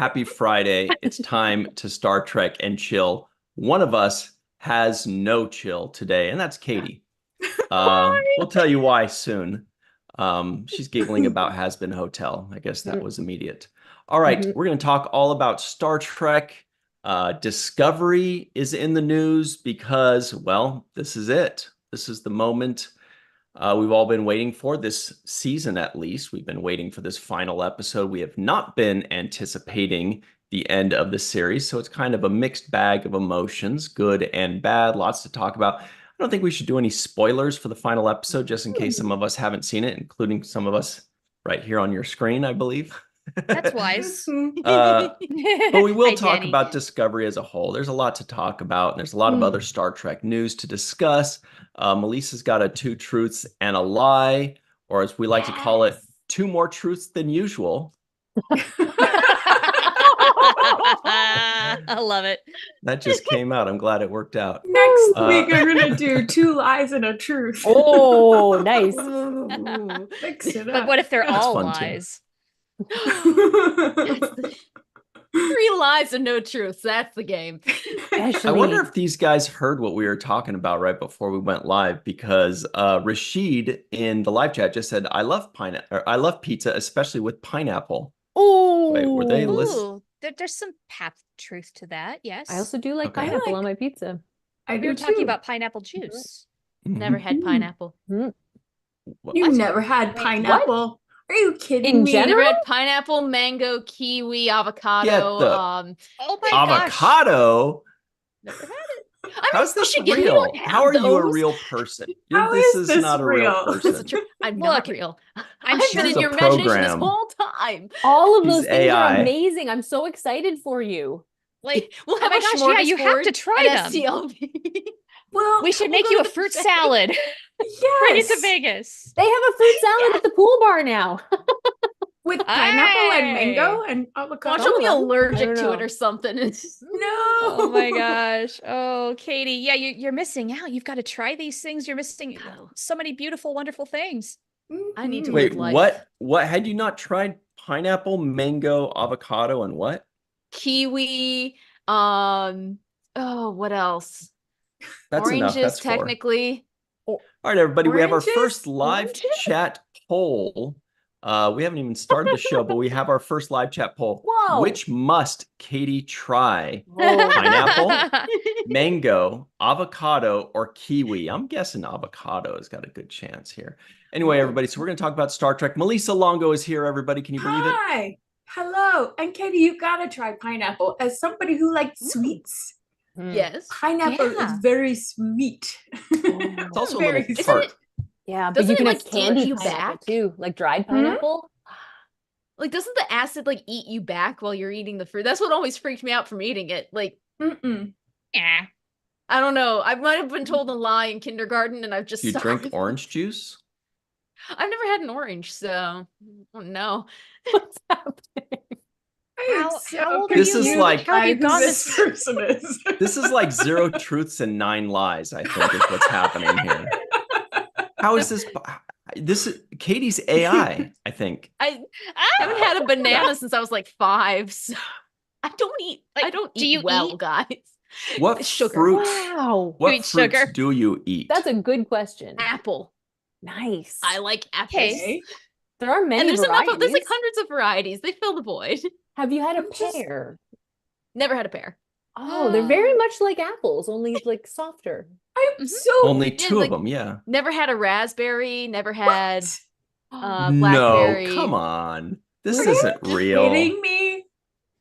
Happy Friday. It's time to Star Trek and chill. One of us has no chill today, and that's Katie. We'll tell you why soon. She's giggling about Has Been Hotel. I guess that was immediate. All right, we're going to talk all about Star Trek. Discovery is in the news because, well, this is it. This is the moment we've all been waiting for, this season at least. We've been waiting for this final episode. We have not been anticipating the end of the series, so it's kind of a mixed bag of emotions, good and bad, lots to talk about. I don't think we should do any spoilers for the final episode, just in case some of us haven't seen it, including some of us right here on your screen, I believe. That's wise. But we will Hi, talk Danny. about Discovery as a whole. There's a lot to talk about, and there's a lot of other Star Trek news to discuss. Melissa's got a 2 truths and a lie, or as we like to call it, 2 more truths than usual. I love it. That just came out. I'm glad it worked out. Next week, I'm going to do 2 lies and a truth. Oh, nice. Ooh, mix it But up. what if they're That's all fun, too. lies? 3 lies and no truths. That's the game. I wonder if these guys heard what we were talking about right before we went live, because Rashid in the live chat just said, "I love I love pizza, especially with pineapple." Oh, Wait, were they listening? Ooh, there's some truth to that. Yes. I also do like Okay. pineapple on my pizza. I we do were talking too. about pineapple juice. Never had pineapple. You What? never had pineapple. Are you kidding In me? general? Never had pineapple, mango, kiwi, avocado. Get the- Oh my gosh. Avocado? Never had it. I'm How's this Michigan. We real? don't have How are you a those. real person? How This is is this not a real real? person. That's true. I'm not Look, real. I'm I've sure been It's in a your imagination this program. whole time. All of He's those things AI. are amazing. I'm so excited for you. Like, we'll Oh have my a gosh, yeah, you have to smorgasbord try at them. STLV. Well, We should We'll make go you to a the fruit buffet. salad. Bring it to yes. Vegas. They have a fruit salad at the pool bar now. With pineapple and Aye. mango and avocado. Watch, I'll be I allergic don't to it know. or something. No. Oh my gosh. Oh, Katie. Yeah, you're missing out. You've got to try these things. You're missing so many beautiful, wonderful things. I need to Mhm. Wait, live life. what had you not tried? Pineapple, mango, avocado, and what? Kiwi. What else? That's enough. Oranges, That's 4. technically. All right, everybody, we have our Oranges? first live Oranges? chat poll. We haven't even started the show, but we have our first live chat poll. Whoa. Which must Katie try? Oh, Pineapple? Mango, avocado, or kiwi? I'm guessing avocado has got a good chance here. Anyway, everybody, so we're going to talk about Star Trek. Melissa Longo is here, everybody. Can you believe it? Hi. Hello. And Katie, you gotta try pineapple. As somebody who likes sweets, Yes. pineapple Yeah. is very sweet. It's also a Very little sweet. tart. yeah, but Doesn't you it, can like, have candy eat you pineapple back? too, like dried pineapple. Like, doesn't the acid like eat you back while you're eating the fruit? That's what always freaked me out from eating it. Like, Mm-mm. Yeah. I don't know. I might have been told a lie in kindergarten, and I've just Do you stopped. drink orange juice? I've never had an orange, so oh, no. What's happening? I am How so old are This is confused like- How have you by who gone this this- person is. This is like 0 truths and 9 lies, I think, is what's happening here. How is this? This is Katie's AI, I think. I haven't had a banana since I was like 5, so I don't eat. Like, I don't do eat you well, eat? guys. What Sugar. fruits? Wow. What eat fruits sugar? do you eat? That's a good question. Apple. Nice. I like apples. Okay. There are many And there's varieties. enough. There's like hundreds of varieties. They fill the void. Have you had a I'm just- pear? Never had a pear. Oh, they're very much like apples, only like softer. I'm Mhm. so Only 2 like- of them, yeah. Never had a raspberry. Never had What? No, blackberry. come on. This Are you isn't real. kidding me?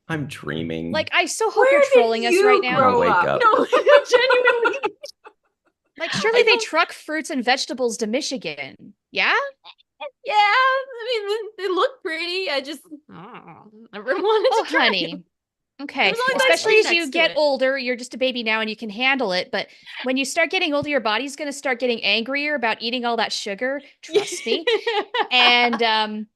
I'm dreaming. Like, I so hope Where you're did trolling us you right now. grow Wake up? up. No, genuinely. Like, surely I they don't- truck fruits and vegetables to Michigan. Yeah? Yeah, I mean, they look pretty. I just never wanted Oh, to try honey. them. Okay. There's only nice Especially fruit as you next to get it. older, you're just a baby now and you can handle it. But when you start getting older, your body's going to start getting angrier about eating all that sugar. Trust me. And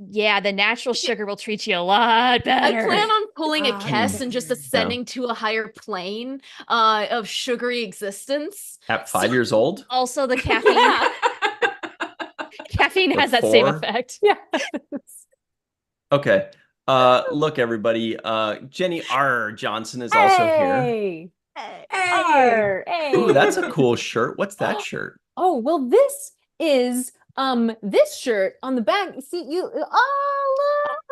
yeah, the natural sugar will treat you a lot I better. plan on pulling a Ah, Kess and just yeah. ascending to a higher plane of sugary existence. At 5 years old? Also, the caffeine. Yeah. Caffeine Or has that same 4? effect. Yeah. Okay. Look, everybody. Jenny R. Johnson is also here. Hey. Hey. Arr, hey. Ooh, that's a cool shirt. What's that shirt? Oh, well, this is this shirt on the back. See you. Oh,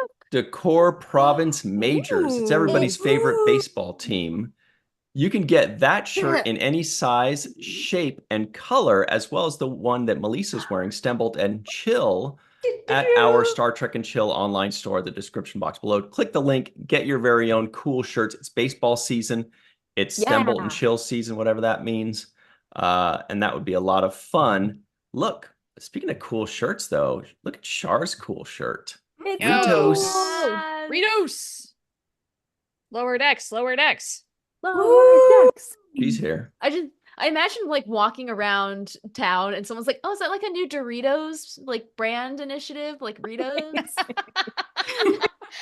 look. Decor Province Majors. It's everybody's favorite Ooh. baseball team. You can get that shirt in any size, shape, and color, as well as the one that Melissa's wearing, Stembolt and Chill, at our Star Trek and Chill online store, the description box below. Click the link, get your very own cool shirts. It's baseball season. It's Stembolt and Chill season, whatever that means. And that would be a lot of fun. Look, speaking of cool shirts, though, look at Char's cool shirt. It's Ritos. Ritos. Lower decks, lower decks. Lower decks. She's here. I imagine like walking around town and someone's like, "Oh, is that like a new Doritos like brand initiative, like Ritos?"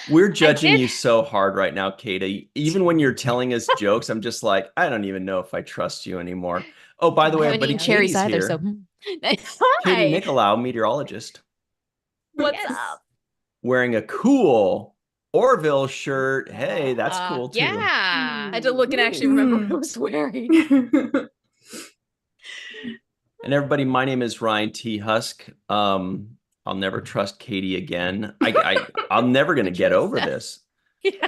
We're judging you so hard right now, Katie. Even when you're telling us jokes, I'm just like, I don't even know if I trust you anymore. Oh, by the way, everybody, cherries Katie's either. here. So, Katie hi. Nicolau, meteorologist, What's Yes. up? wearing a cool Orville shirt. Hey, that's cool too. Yeah. I had to look and actually remember what I was wearing. And everybody, my name is Ryan T. Husk. I'll never trust Katie again. I'm never gonna get over this. Yeah.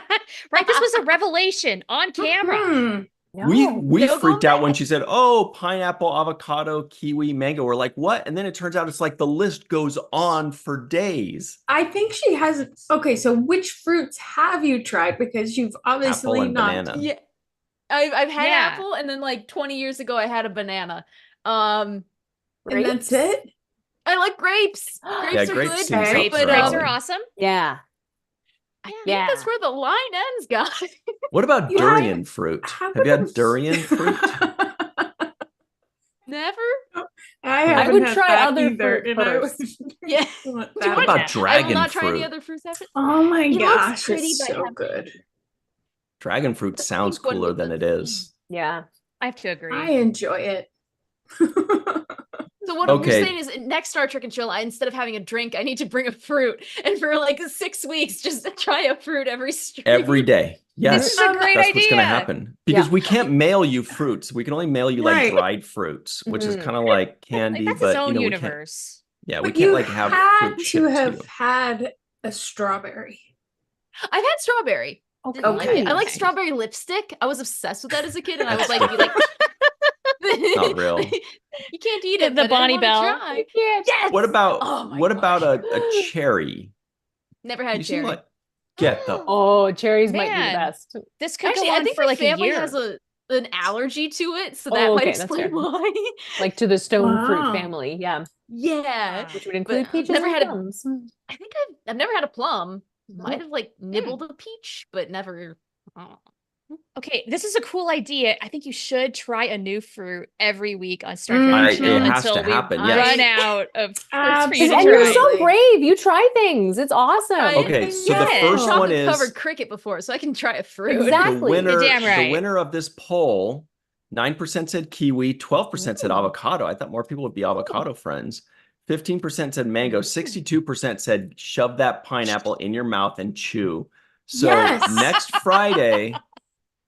Right. This was a revelation on camera. Mhm. We No freaked out when comment. she said, "Oh, pineapple, avocado, kiwi, mango." We're like, "What?" And then it turns out it's like the list goes on for days. I think she has. Okay, so which fruits have you tried? Because you've obviously Apple and not. banana. Yeah, I've had Yeah. apple, and then like 20 years ago, I had a banana. And that's it. I like grapes. Grapes are grapes good. seems up Grapes, her grapes alley. are awesome. Yeah. I think Yeah. that's where the line ends, guys. What about You durian fruit? How Have you had about- durian fruit? Never. I would haven't try had that other either, fruit and I first. would Yeah. want Do that you What want- one. about I will dragon not try any fruit? other fruits ever. Oh my It looks gosh, pretty, it's but I so have- good. Dragon fruit sounds pink one cooler with than the it is. Yeah. I have to agree. I enjoy it. So what Okay. you're saying is next Star Trek and Chill, instead of having a drink, I need to bring a fruit, and for like 6 weeks, just try a fruit every stream. Every day. Yes. This is a great That's idea. what's going to happen. Because Yeah. we can't mail you fruits. We can only mail you like Right. dried fruits, which is Mhm. kind of like Like candy, that's but its own we can't. universe. Yeah, we But can't you like have had fruit to shipped to have you. had a strawberry. I've had strawberry. Didn't like Okay. it. I like Okay. strawberry lipstick. I was obsessed with that as a kid, and I would like be like, Not real. You can't eat The it. but I Bonnie wanna Bell. try. Yes. What about Oh my what about gosh. a cherry? Never had You seem cherry. like get the Oh, cherries might be the Man. best. This could Actually, go I on think for my like a family year. has an allergy to it, so Oh, that might okay, that's explain fair. why. Like to the stone fruit Wow. family. Yeah. Yeah, Which would include I've peaches never and had a- plums. I think I've never had a plum. Might have like nibbled a peach, but never. Oh. Okay, this is a cool idea. I think you should try a new fruit every week on Star Mm, Trek I- and Chill it has until to we happen, run yes. out of fruits for you to And you're try. so brave. You try things. It's awesome. Okay, so the Yeah. first one Chocolate is covered cricket before, so I can try a fruit. Exactly. the winner. You're damn The right. winner of this poll, 9% said kiwi, 12% said Ooh. avocado. I thought more people would be avocado friends. 15% said mango. 62% said shove that pineapple in your mouth and chew. So Yes.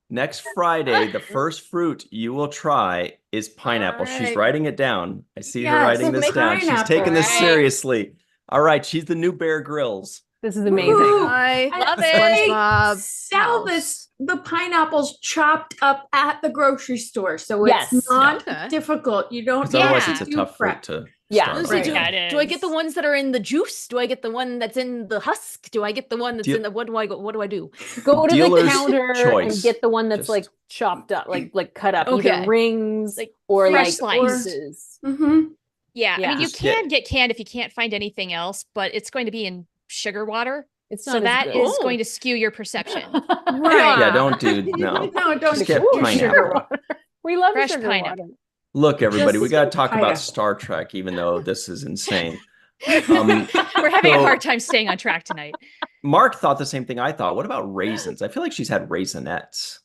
next Friday, the first fruit you will try is pineapple. She's Alright. writing it down. I see her Yes, writing this down. She's pineapple. taking this Right. seriously. All right, she's the new Bear Grylls. This is amazing. Woohoo. I Love And it. they SpongeBob sell house. this the pineapples chopped up at the grocery store, so Yes. it's not Okay. difficult. You don't Because need otherwise to it's a do tough prep. fruit to Yeah. start Honestly, with. do, Yeah, it do I get the is. ones that are in the juice? Do I get the one that's in the husk? Do I get the one that's Deal- in the what do I go? What do I do? Go to Dealer's the counter choice. and get the one that's Just- like chopped up, like cut up, Okay. either rings Like or fresh like sliced. pieces. Mm-hmm. Yeah, I Yeah. mean, you Just get- can get canned if you can't find anything else, but it's going to be in sugar water. It's So not that as is Oh. going to skew your perception. Right. Yeah, don't do no. No, don't Just get do Sugar pineapple. water. We love Fresh sugar pineapple. water. Look, everybody, we Just got to talk about pineapple. Star Trek, even though this is insane. We're having a So- hard time staying on track tonight. Mark thought the same thing I thought. What about raisins? I feel like she's had raisinets.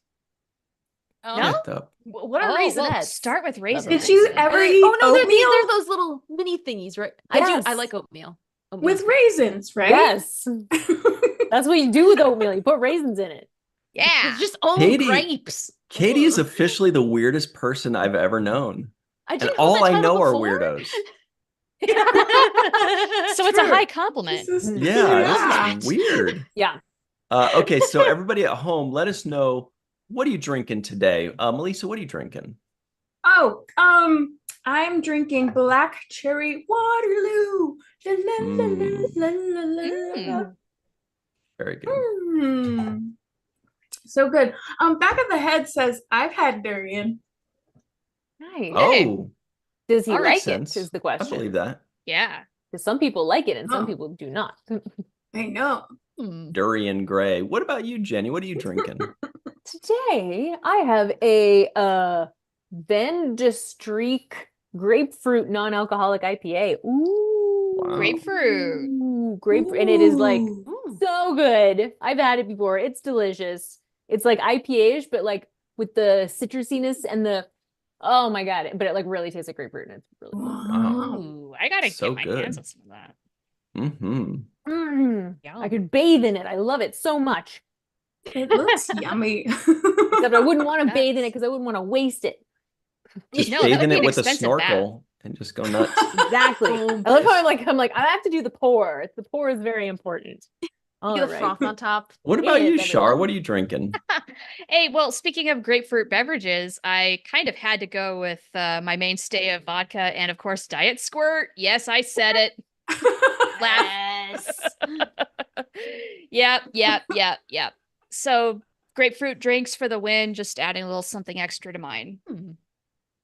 Oh, No? What the- What are Oh, raisinets? well, start with raisins. Did you ever eat Oh no, oatmeal they're those little mini thingies, right? I Yes. do. I like oatmeal. with raisins, right? Yes. That's what you do with oatmeal. You put raisins in it. Yeah. It's just all Katie- grapes. Katie is Ugh. officially the weirdest person I've ever known. I And didn't hold all that I title know are before. weirdos. So it's a True. high compliment. This is- Yeah, Yeah. this is weird. Yeah. Okay, so everybody at home, let us know, what are you drinking today? Melissa, what are you drinking? Oh, I'm drinking black cherry Waterloo. La, la, la, la, la, la, la. Very good. Mm. So good. Back of the head says I've had durian. Nice. Oh, Does he All right. like makes it? sense. Is the I question. believe that. Yeah. Because some people like it and some Oh. people do not. I know. Durian Gray. What about you, Jenny? What are you drinking? Today I have a Van de Streek grapefruit non-alcoholic IPA. Ooh. Wow. Grapefruit. Ooh, grapefruit. And it is like Ooh. so good. I've had it before. It's delicious. It's like IPA-ish, but like with the citrusiness and the oh my God. But it like really tastes like grapefruit and it's really good. Wow. Ooh, I gotta So get my hands good. on some of that. Mm-hmm. I Yum. could bathe in it. I love it so much. It looks yummy. Except I wouldn't want to Yes. bathe in it because I wouldn't want to waste it. Just No, that bathe would in be it an with a expensive bath. snorkel and just go nuts. Exactly. Oh, I love how I'm like, I have to do the pour. The pour is very important. All the right. froth on top. What about Yes, you, everyone. Shar? What are you drinking? Hey, well, speaking of grapefruit beverages, I kind of had to go with my mainstay of vodka and, of course, Diet Squirt. Yes, I said it. Laugh. Yep. So, grapefruit drinks for the win, just adding a little something extra to mine.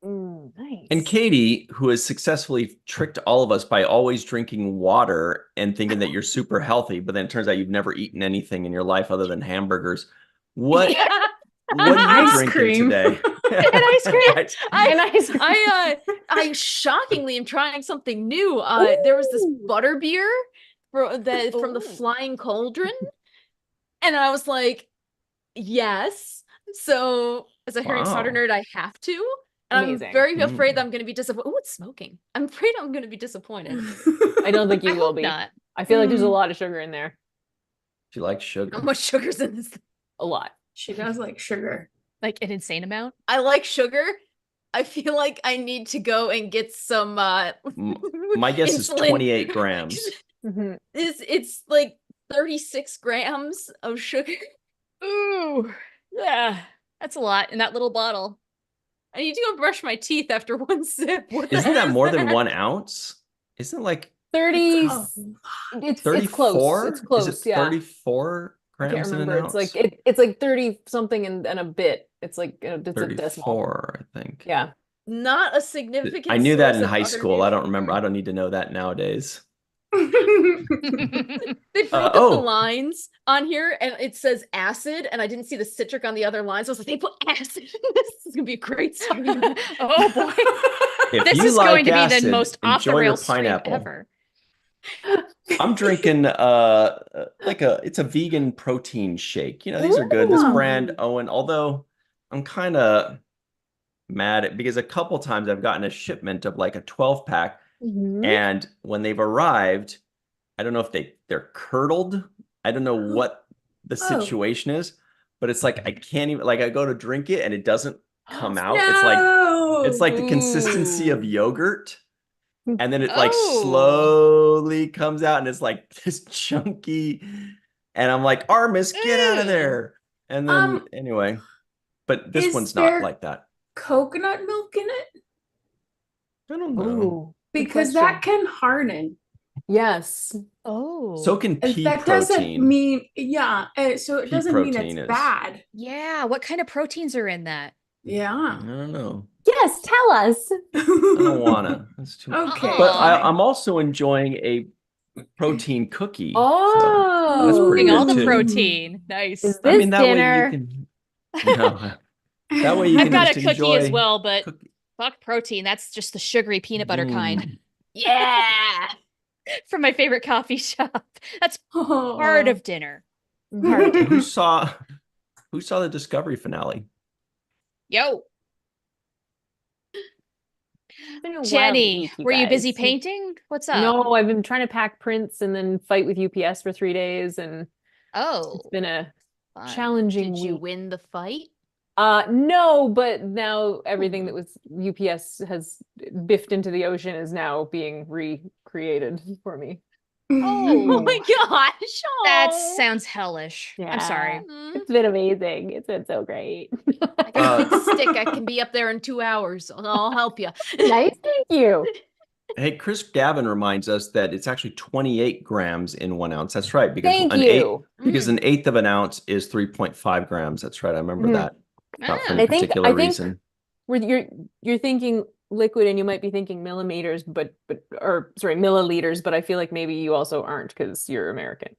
Nice. And Katie, who has successfully tricked all of us by always drinking water and thinking that you're super healthy, but then it turns out you've never eaten anything in your life other than hamburgers. What are you Ice drinking cream. today? And ice cream. And ice cream. I shockingly am trying something new. There was this butter beer from the Ooh. Flying Cauldron, and I was like, yes. So as a Harry Potter Wow. nerd, I have to. And Amazing. I'm very afraid Mm. that I'm going to be disappointed. Oh, it's smoking. I'm afraid I'm going to be disappointed. I don't think you I will hope be. not. I feel like there's a Mm. lot of sugar in there. She likes sugar. How much sugar's in this? A lot. She does like sugar. Like an insane amount. I like sugar. I feel like I need to go and get some My guess is insulin. 28 grams. Mhm. It's like 36 grams of sugar. Ooh. Yeah. That's a lot in that little bottle. I need to go brush my teeth after one sip. What the Isn't hell that is more than that? 1 ounce? Isn't it like 30. Oh. It's 34? close. It's close. Is it Yeah. 34 I can't grams in an remember. ounce? It's like it's like 30 something and a bit. It's like it's a decimal. 34, I think. Yeah. Not a significant. I knew that source in of high other school. I don't remember. I nutrition. don't need to know that nowadays. They broke up the oh. lines on here, and it says acid, and I didn't see the citric on the other lines. I was like, they put acid in this. This is gonna be a great stream. Oh boy. If This you is like going to be acid, the most off the enjoy your rails stream pineapple. ever. I'm drinking it's a vegan protein shake. You know, these are good. This brand, Ooh. Owen, although I'm kind of mad at because a couple times I've gotten a shipment of like a 12 pack, and when they've arrived, I don't know if they're curdled. I don't know what the Oh. situation is, but it's like I can't even like I go to drink it and it doesn't come out. No. It's like the consistency of Ooh. yogurt. And then it like Oh. slowly comes out and it's like this chunky. And I'm like, Armis, get out of Ew. there. And then anyway, but this Is one's there not like that. coconut milk in it? I don't know. Ooh. Good Because that question. can harden. Yes. Oh. So can And pea that doesn't protein. mean, yeah. So it Pea doesn't mean protein it's is- bad. Yeah. What kind of proteins are in that? Yeah. I don't know. Yes, tell us. I don't wanna. That's too Okay. But Aw. I'm also enjoying a protein cookie. so Oh. that's pretty Getting all good the too. protein. Nice. Is I this mean, that dinner? way you can. No. That way you I've can got a just cookie as enjoy well, but cookie. fuck protein. That's just the sugary peanut butter kind Mm. Yeah. from my favorite coffee shop. That's Oh. part of dinner. Part of And it. who saw the Discovery finale? Yo, It's been a wild Jenny, week, were you busy guys. painting? What's up? No, I've been trying to pack prints and then fight with UPS for 3 days and Oh, It's been a fun. challenging Did you week. win the fight? No, but now everything that was UPS has biffed into the ocean is now being recreated for me. Oh my gosh. That Aw. sounds hellish. I'm sorry. Mm. It's been amazing. It's been so great. I got a big stick. I can be up there in 2 hours. So I'll help you. Nice, thank you. Hey, Chris Gavin reminds us that it's actually 28 grams in 1 ounce. That's right, because Thank an you. an eighth of an ounce is 3.5 grams. That's right. I remember Mhm. that. Not for Ah. any I think particular reason. you're thinking liquid and you might be thinking millimeters, or sorry, milliliters, but I feel like maybe you also aren't because you're American.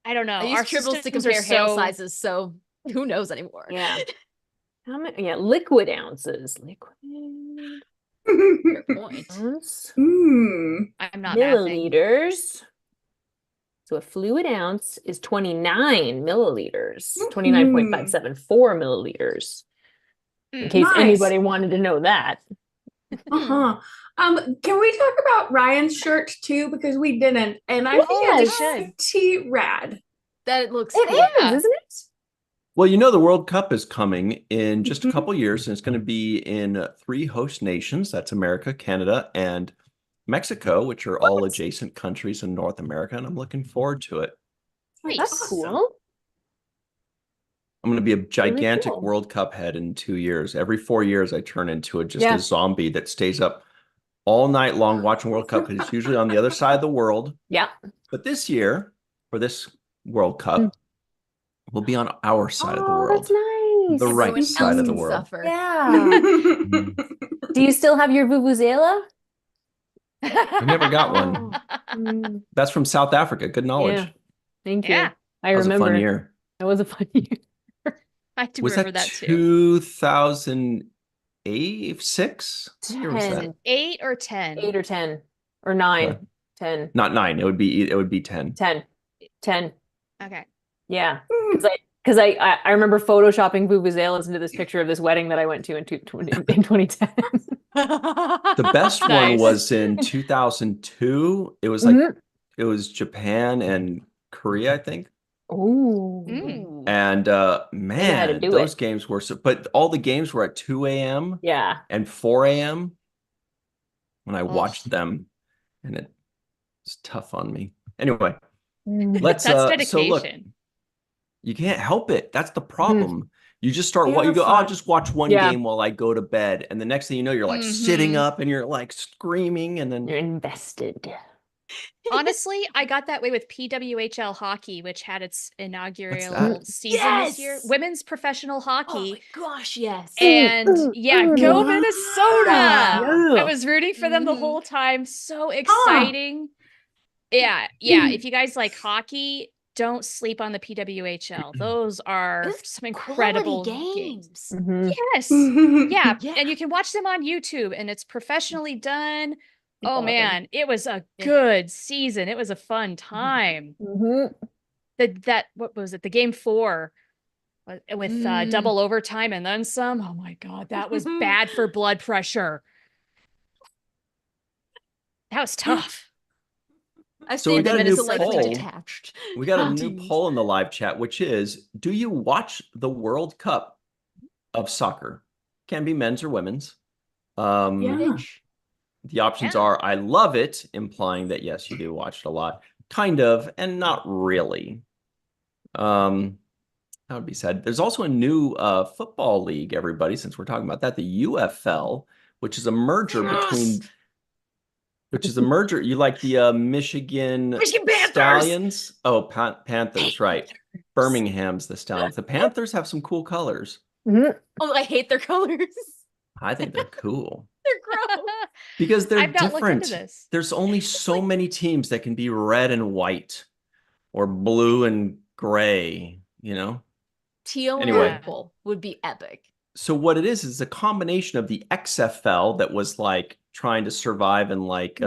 I don't know. I use Our triples to systems compare are hail so sizes, so who knows anymore? Yeah. How many? Yeah, liquid ounces. Liquid Fair point. ounce. I'm not mathing. Milliliters. So a fluid ounce is 29 milliliters, 29.574 milliliters. In case Nice. anybody wanted to know that. Uh-huh. Can we talk about Ryan's shirt too? Because we didn't, and I Yes. think we it's should. pretty rad. That looks It cool. is, Yeah. isn't it? Well, you know, the World Cup is coming in just a Mhm. couple years, and it's going to be in 3 host nations. That's America, Canada, and Mexico, which are all adjacent countries in North America, and I'm looking forward to it. Nice. That's Awesome. cool. I'm going to be a gigantic cool. World Cup head in 2 years. Every 4 years, I turn into a Yeah. zombie that stays up all night long watching World Cup because it's usually on the other side of the world. Yeah. But this year, for this World Cup, we'll be on our side of the world. That's nice. The right Everyone side else of the can world. suffer. Yeah. Do you still have your vuvuzela? I never got one. Mm, That's from South Africa. Good knowledge. yeah. Thank you. Yeah. I That was remember. a fun year. That was a fun year. I do Was remember that that too. 2008, 6? What year was that? 10. 8 or 10? 8 or 10 or 9. Okay. 10. Not 9. It would be 10. 10. 10. Okay. Yeah. Because I remember photoshopping vuvuzelas into this picture of this wedding that I went to in 2010. The best one Nice. was in 2002. It was like it was Japan and Korea, I think. Ooh. Mm. And how to man, do those it. games were but all the games were at 2 a.m. Yeah. and 4 a.m. when I Ugh. watched them, and it was tough on me. Anyway, Mm. let's That's so look, dedication. you can't help it. That's the problem. You just start what you They're go, I'll fun. just watch one Yeah. game while I go to bed. And the next thing you know, you're like sitting Mhm. up and you're like screaming, and then You're invested. Honestly, I got that way with PWHL hockey, which had its inaugural that? season this year. Yes! Women's professional Oh hockey. my gosh, yes. And yeah, go Minnesota. Yeah. I was rooting for them the Mhm. whole time. So exciting. Yeah. If you guys like hockey, don't sleep on the PWHL. Those are Good some incredible quality games. Mhm. Yes. Yeah. Yeah. And you can watch them on YouTube and it's professionally done. It's Oh awesome. man, it was a Yeah. good season. It was a fun time. Mhm. What was it? The game 4 with double overtime and then some. Oh my God, that was bad for blood pressure. That was tough. I So we stand got a them new as slightly poll. detached. We got a new teams. poll in the live chat, which is, do you watch the World Cup of soccer? Can be men's or women's. Yeah. Bitch. The options Yeah. are, I love it, implying that yes, you do watch it a lot, kind of, and not really. That would be sad. There's also a new football league, everybody, since we're talking about that, the UFL, which is a merger between you like the Michigan Panthers! Stallions? Oh, Panthers, right. Birmingham's the Stallions. The Panthers have some cool colors. Mhm. Oh, I hate their colors. I think they're cool They're gross. because they're I've not looked into different. this. There's only so many teams that can be red and white or blue and gray, you know? Teal Anyway. and purple would be epic. So what it is a combination of the XFL that was like trying to survive in like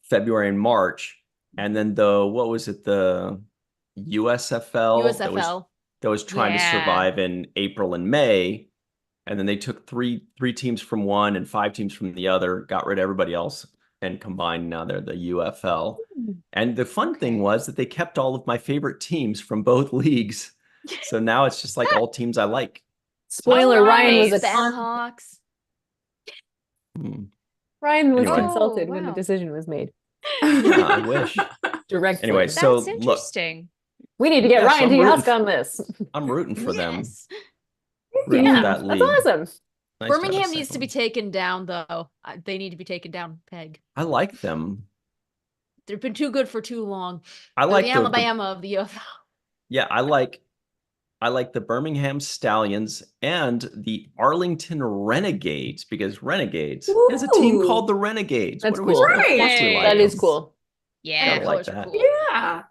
February and March, and then the USFL that was trying to Yeah. survive in April and May, and then they took three teams from one and 5 teams from the other, got rid of everybody else, and combined now they're the UFL. And the fun thing was that they kept all of my favorite teams from both leagues. So now it's just like all teams I like. Spoiler, Ryan was a Hawks. Ryan was Anyway. consulted when the wow. decision was made. Yeah, I wish. Directly. Anyway, That's so look, interesting. we need to get Yes, Ryan I'm to rooting ask on this. I'm rooting for them. Yes. Rooting Yeah, for that league. that's awesome. Nice to have Birmingham a needs to second be one. taken down, though. They need to be taken down, Peg. I like them. They've been too good for too long. I They're like the Alabama of the UFL. Yeah, I like the Birmingham Stallions and the Arlington Renegades, because Renegades is a team Ooh. called the Renegades. That's What are we cool. supposed- of course we Right. like That is them. cool. Yeah, Gotta like Colors are that. cool. Yeah.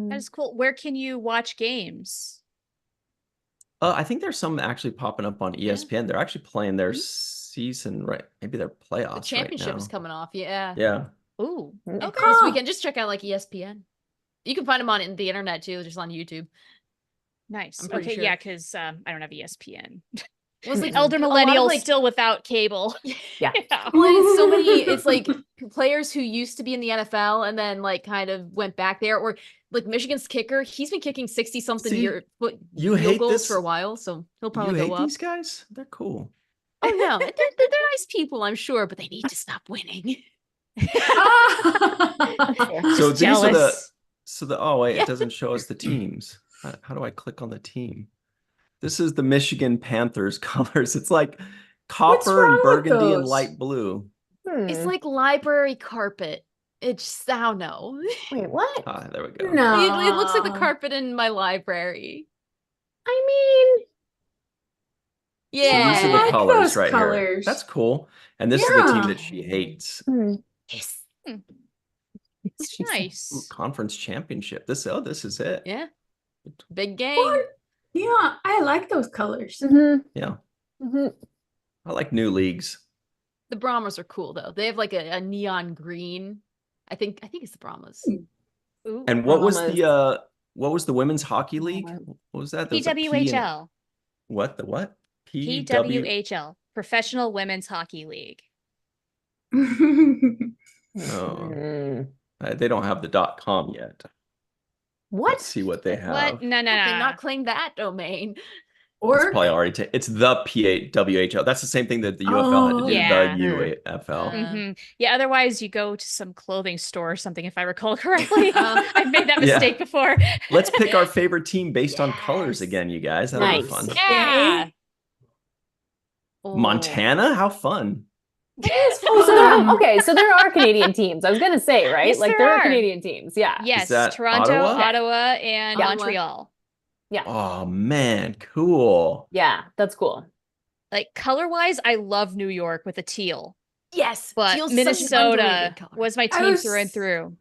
that is cool. Where can you watch games? I think there's some actually popping up on ESPN. They're actually playing their season, right? Maybe their playoffs The championship right is now. coming off. Yeah. Yeah. Ooh, And okay. this weekend, just check out like ESPN. You can find them on the internet too, just on YouTube. Nice. I'm pretty Okay, sure. yeah, because I don't have ESPN. Was like Elder a lot of, millennials like, still without cable. Yeah. well, it's so many. It's like players who used to be in the NFL and then like kind of went back there, or like Michigan's kicker. He's been kicking 60-something See, field you hate goals this? for a while, so he'll You probably hate go up. these guys? They're cool. Oh no, they're nice people, I'm sure, but they need to stop winning. So these are the jealous. oh wait, Yeah. it doesn't show us the teams. How do I click on the team? This is the Michigan Panthers colors. It's like copper wrong and with burgundy and those? light blue. It's like library carpet. It's just, I don't know. Wait, what? Ah, there we go. No. It looks like the carpet in my library. I mean, So these are Yeah. the like colors those right here. colors. That's cool. And this is the team Yeah. that she hates. Yes. she said- Ooh, Nice. conference championship. This is it. Yeah. Big game. What? Yeah, I like those colors. Mhm, Yeah. mhm. I like new leagues. The Brahmas are cool though. They have like a neon green. I think it's the Brahmas. Ooh. And what was Brahmas. what was the women's hockey league? Brahmas. What was that? There was a P and- PWHL. What? The what? PWHL. Professional Women's Hockey League. Oh. Mm. They don't have the .com yet. What? Let's see what they have. What? No, no, How can they no. not claim that domain? It's Or probably already it's the PWHL. That's the same thing that the UFL had to do. Yeah. The UFL. Mhm. Yeah, otherwise you go to some clothing store or something, if I recall correctly. Uh, I've made that Yeah. mistake before. Let's pick our favorite team based on colors Yes. again, you guys. That'll Nice. be fun. Yeah. Oh. Montana? How fun. Oh, so there, okay, so there are Canadian teams. I was gonna say, right? Yes, like there there are are. Canadian teams. Yeah. Yes, that Toronto, Ottawa? Ottawa, and Yeah. Montreal. Oh man, cool. Yeah, that's cool. Like color-wise, I love New York with a teal, Yes. but teal's such an Minnesota underrated color. was my I team was- through and through.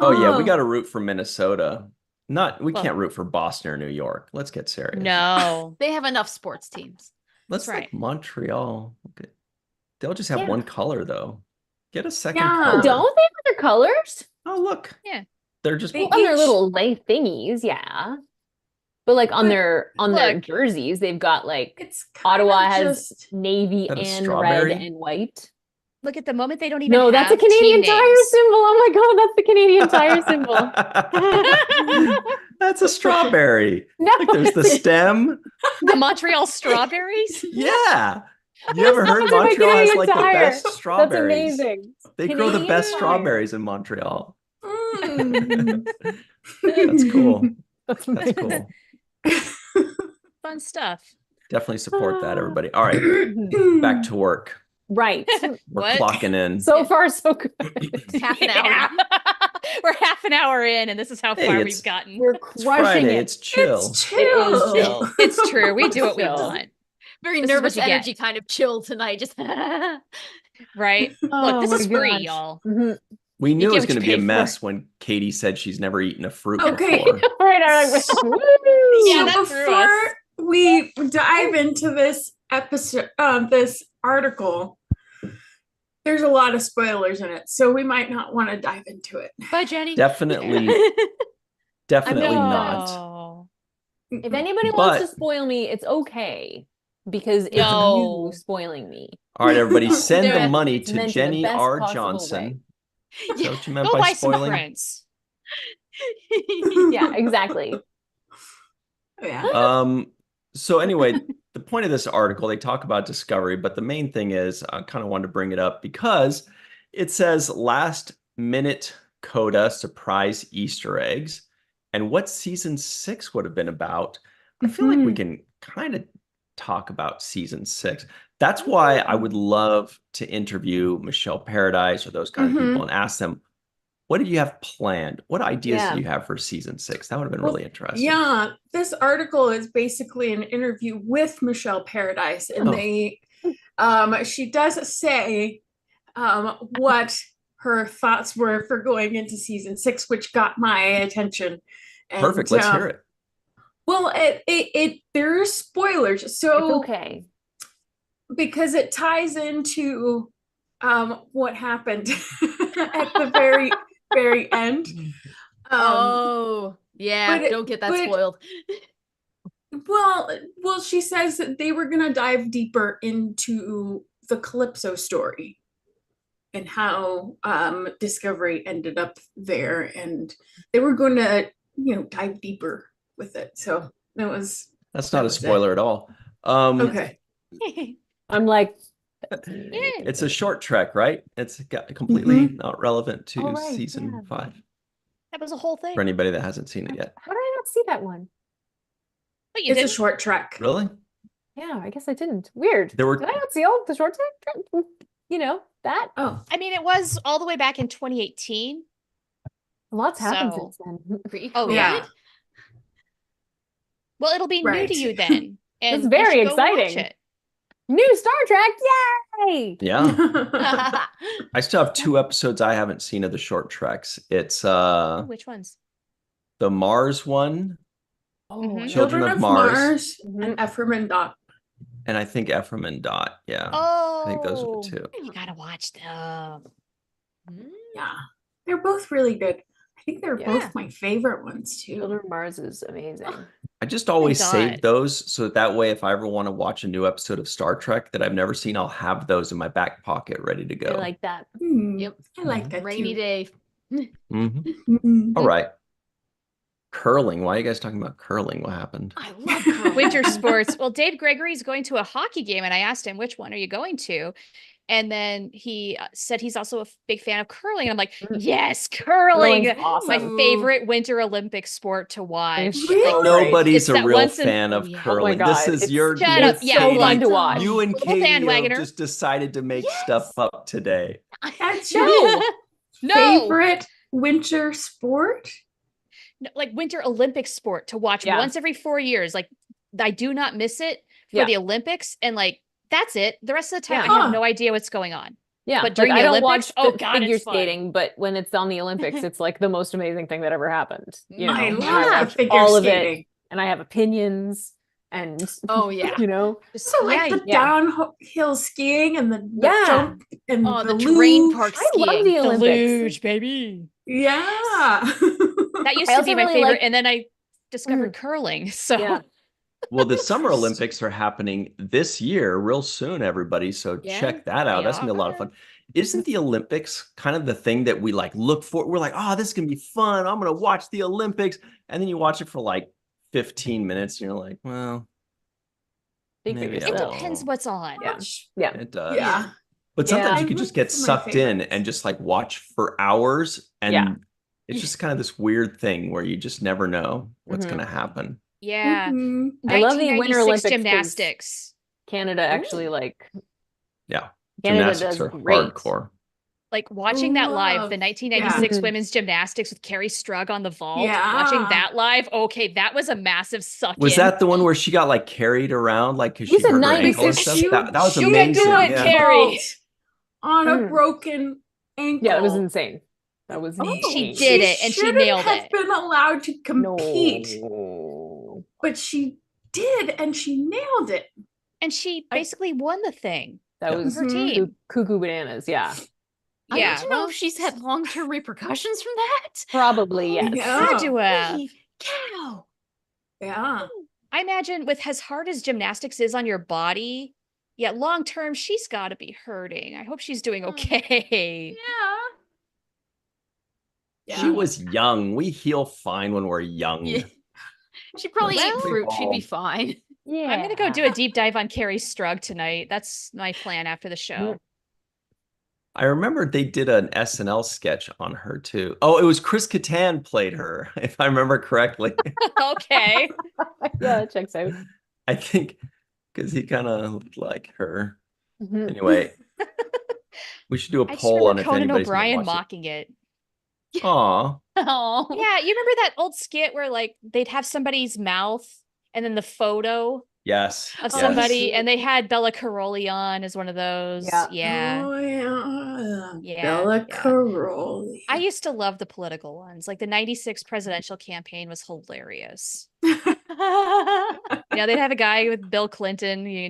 Oh yeah, we Oh. got to root for Minnesota. We Well- can't root for Boston or New York. Let's get serious. No. They have enough sports teams. Let's That's like Montreal. Okay. They'll just have Yeah. one color though. Get a second Yeah. color. Don't they have other colors? Oh look. Yeah. They're just They On their each- little light thingies, yeah. But like on But their look. jerseys, they've got like it's kinda Ottawa has just navy That a and strawberry? red and white. Look at the moment they don't even No, that's a have Canadian team Tire names. symbol. Oh my god, that's the Canadian Tire symbol. That's a strawberry. No, Like there's the stem. The Montreal Strawberries? Yeah. You ever heard That's my Montreal has Canadian like the Tire. best That's strawberries? amazing. They grow the Canadian best Tire. strawberries in Montreal. Mm. That's cool. That's That's amazing. cool. Fun stuff. Definitely support that, everybody. All right, back to work. Right. We're What? clocking in. So far, so good. Half an hour. Yeah. We're half an hour in, and this is how Hey, far it's- we've gotten. We're It's crushing Friday. it. It's chill. It's It is chill. chill. It's true. We do what we Chill. want. Very This is what nervous you get. energy kind of chill tonight. Just Right? Oh Look, this my is free, gosh. y'all. Mhm. We knew get it was what going you to be a pay for. mess when Katie said she's never eaten a fruit Okay. before. Right, I'm like, woo! Yeah, So that threw before us. we dive into this episode, this article, there's a lot of spoilers in it, so we might not want to dive into it. Bye, Jenny. Definitely not. No. If anybody But- wants to spoil me, it's okay. because it's No. you spoiling me. All right, everybody, send the Yeah. money It's to meant in the Jenny best R. possible Johnson. way. Is that what you meant Go by buy some spoiling? prints. Yeah, exactly. Yeah. So anyway, the point of this article, they talk about Discovery, but the main thing is I kind of wanted to bring it up because it says last minute coda surprise Easter eggs and what season 6 would have been about. I feel like we can kind of talk about season 6. That's why I would love to interview Michelle Paradise or those kind of people and ask them, what did you have planned? What ideas Yeah. do you have for season 6? That would have been Well, really interesting. Yeah, this article is basically an interview with Michelle Paradise, and she does say what her thoughts were for going into season 6, which got my attention. And, Perfect. Let's hear it. Well, there are spoilers, so It's okay. because it ties into what happened at the very very end. Oh, yeah. but- Don't get that but- spoiled. Well, she says that they were gonna dive deeper into the Calypso story and how Discovery ended up there, and they were going to, dive deeper with it. So That's that not a was it. spoiler at all. Okay. I'm like, It's a short trek, right? It's completely not relevant to Oh, right, season yeah. 5 That was a whole thing. for anybody that hasn't seen it yet. how did I not see that one? But you It's a didn't. short trek. Really? Yeah, I guess I didn't. Weird. There were Did I not see all the short time? That Oh, I mean, it was all the way back in 2018. lots happened So- since then. Oh, yeah. yeah. Well, it'll be new Right. to you then. And you very should go watch exciting. it. New Star Trek, yay! Yeah. I still have 2 episodes I haven't seen of the short treks. It's Oh, which ones? the Mars one, Oh, Mhm. Children of Mars. and Ephraim and Dot. and I think Ephraim and Dot. Yeah. Oh, I think those are the 2. You gotta watch them. Yeah, they're both really good. I think they're Yeah. both my favorite ones too. Children of Mars is amazing. I just always God. save those so that way if I ever want to watch a new episode of Star Trek that I've never seen, I'll have those in my back pocket ready to go. I like that. Yep. I like that Rainy too. day. Mhm. Mhm. All right. Curling. Why are you guys talking about curling? What happened? I love curling. Winter sports. Well, Dave Gregory is going to a hockey game, and I asked him, which one are you going to? And then he said he's also a big fan of curling. And I'm like, yes, curling. Curling's awesome. My favorite Winter Olympic sport to watch. It's Really? so Nobody's It's a that real once in- fan of Yeah. Oh my curling. God, This is it's- your Shut up. It's Yeah, so you fun to like- watch. You and Little Katie bandwagoner. just decided to make Yes. stuff up today. That's No. your No, favorite winter sport? No, like Winter Olympic sport to watch Yeah. once every 4 years. Like I do not miss it for Yeah. the Olympics, and like that's it. The rest of the time, Yeah. I have Huh. no idea what's going on. Yeah, But during I the don't Olympics, watch oh the God, figure it's fun. skating, but when it's on the Olympics, it's like the most amazing thing that ever happened. You know, I and love watch figure all of it, skating. and I have opinions, and Oh, yeah. you know, Just, So like the yeah. downhill skiing and the Yeah. jump and Oh, the the terrain luge. park I love skiing. the the Olympics. luge, baby. Yeah. That used I to also be my really favorite, like- and then I discovered curling. So Yeah. Well, the Summer Olympics are happening this year, real soon, everybody. So Yeah, check that out. they That's gonna be a lot of are. fun. Isn't the Olympics kind of the thing that we like look for? We're like, oh, this is gonna be fun. I'm gonna watch the Olympics. And then you watch it for like 15 minutes, and you're like, well, Big maybe figure I it still. won't. depends what's on. Yeah. Much- Yeah. It does. Yeah. But sometimes Yeah. you could just get Those are my sucked in favorites. and just like watch for hours. And Yeah. it's just kind of this weird thing where you just never know what's Mhm. gonna happen. Yeah. Mhm. I love the Winter 1996 Olympics 'cause gymnastics. Canada actually like Yeah. Canada Gymnastics does are great. hardcore. Like watching that live, Love- the 1996 yeah. women's gymnastics with Carrie Strug on the vault. Yeah. Watching that live, okay, that was a massive suck Was in. that the one where she got like carried around like because You she said hurt her ankle and 96. stuff? She- That was she did amazing. do it, Yeah. Carrie. On a Mm. broken ankle. Yeah, that was insane. That was Oh, She insane. did it, and she shouldn't nailed have it. been allowed to compete, No. but she did, and she nailed it. And she I- basically won the thing. That Yeah. was Her team. cuckoo bananas. Yeah, I Yeah, want to know well, if she's had long-term repercussions from that. probably yes. Yeah. Had to have. Holy cow. Yeah. I imagine with as hard as gymnastics is on your body, yeah, long term, she's got to be hurting. I hope she's doing okay. Yeah. She was young. We heal fine when we're young. Yeah. She'd probably eat Well- fruit. She'd be fine. Yeah. I'm gonna go do a deep dive on Carrie Strug tonight. That's my plan after the show. I remember they did an SNL sketch on her too. Oh, it was Chris Kattan played her, if I remember correctly. Okay. Yeah, that checks out. I think because he kind of looked like her. Mhm. Anyway, we should do a I just poll on remember if Conan anybody's gonna O'Brien watch mocking it. it. Aw. Oh. Yeah, you remember that old skit where like they'd have somebody's mouth and then the photo Yes. of yes. somebody, and they had Bella Caroli on as one of those. Yeah. Yeah. Oh yeah. Yeah, Bella yeah. Caroli. I used to love the political ones. Like the 96 presidential campaign was hilarious. Yeah, they'd have a guy with Bill Clinton. Yeah,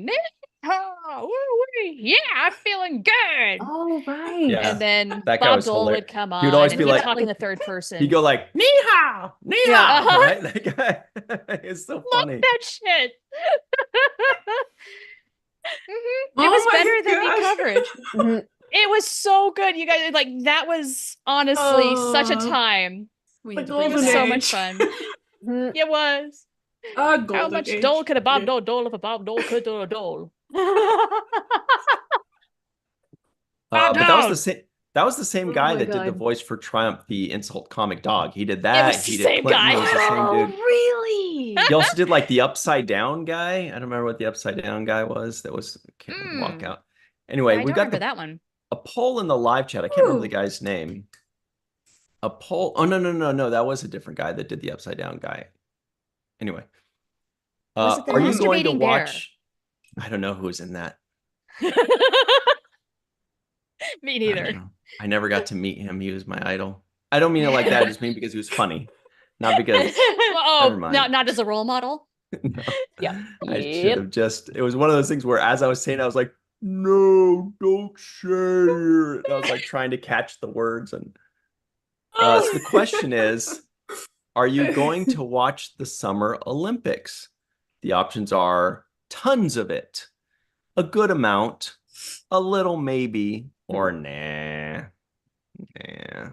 I'm feeling good. Oh, right. Yeah. And then That guy Bob was Dole hilarious. would come on. He would always and be he'd like- talk in the third person. He'd go like, ni hao, ni Yeah. hao, Uh-huh. right? That guy is so Love funny. that shit. It Oh was my better than the gosh. coverage. Mhm. It was so good, you guys. Like that was honestly such a Oh. time. We The need to bring It golden was it so back. much fun. Mhm. It was. Ah, How golden much age. dole could a Bob Yeah. Dole dole if a Bob Dole could do a dole? But that was dog. the same. That was the same Oh guy my that did the God. voice for Triumph, the insult comic dog. He did that. was the He did same Clinton. guy. It was the same Oh, dude. really? He also did like the upside down guy. I don't remember what the upside down guy was. That was can't walk out. Anyway, I we don't got remember that one. a poll in the live chat. I can't remember the Ooh. guy's name. A poll. Oh no. That was a different guy that did the upside down guy. Anyway, Was it the are you going to masturbating bear? watch? I don't know who's in that. Me I don't neither. know. I never got to meet him. He was my idol. I don't mean it like that. I just mean because he was funny, not because. Oh, Never mind. not as a role model. No. Yeah. I should Yep. have just. It was one of those things where, as I was saying, I was like, "No, don't share it." And I was like trying to catch the words, and so the question is, are you going to watch the Summer Olympics? The options are tons of it, a good amount, a little maybe, or nah. Nah.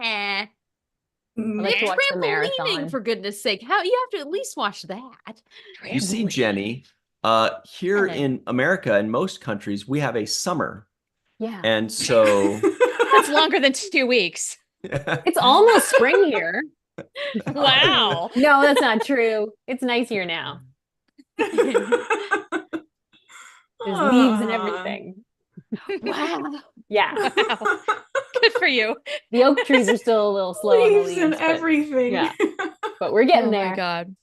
Eh. I like to watch the Trampolining, marathon. for goodness sake. How you have to at least watch that. You see, Jenny, here in America, in most countries, we have a summer. Yeah. And so That's longer than 2 weeks. It's almost spring here. Wow. No, that's not true. It's nice here now. There's leaves and everything. Wow. Yeah. Wow. Good for you. The oak trees are still a little slow on the Leaves leaves, and but, everything. yeah. but we're getting Oh there. my god.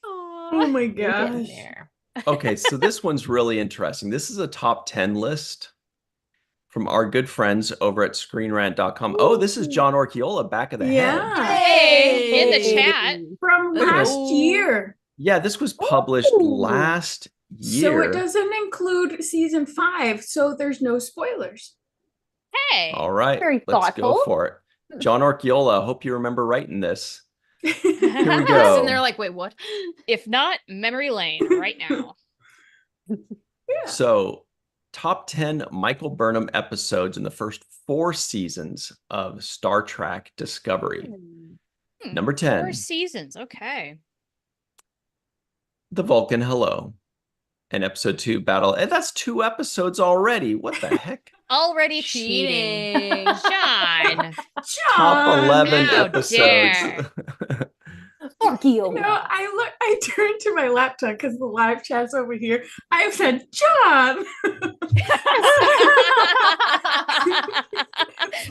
Oh my We're getting gosh. there. Okay, so this one's really interesting. This is a top 10 list from our good friends over at screenrant.com. Oh, this is John Orchiola back of the head. Yeah. Hey, in the chat. From last year. Yeah, this was published Ooh. last year. So it doesn't include season 5, so there's no spoilers. Hey. All right, Very let's go thoughtful. for it. John Orchiola, hope you remember writing this. Here we And go. they're like, wait, what? If not, memory lane right now. Yeah. So, top 10 Michael Burnham episodes in the first 4 seasons of Star Trek Discovery. Number 10, 4 seasons. Okay. The Vulcan Hello. And episode 2, Battle. And that's 2 episodes already. What the heck? Already cheating. Cheating. John. Top 11 how episodes. dare. Fuck you. No, I turned to my laptop because the live chat's over here. I said, John.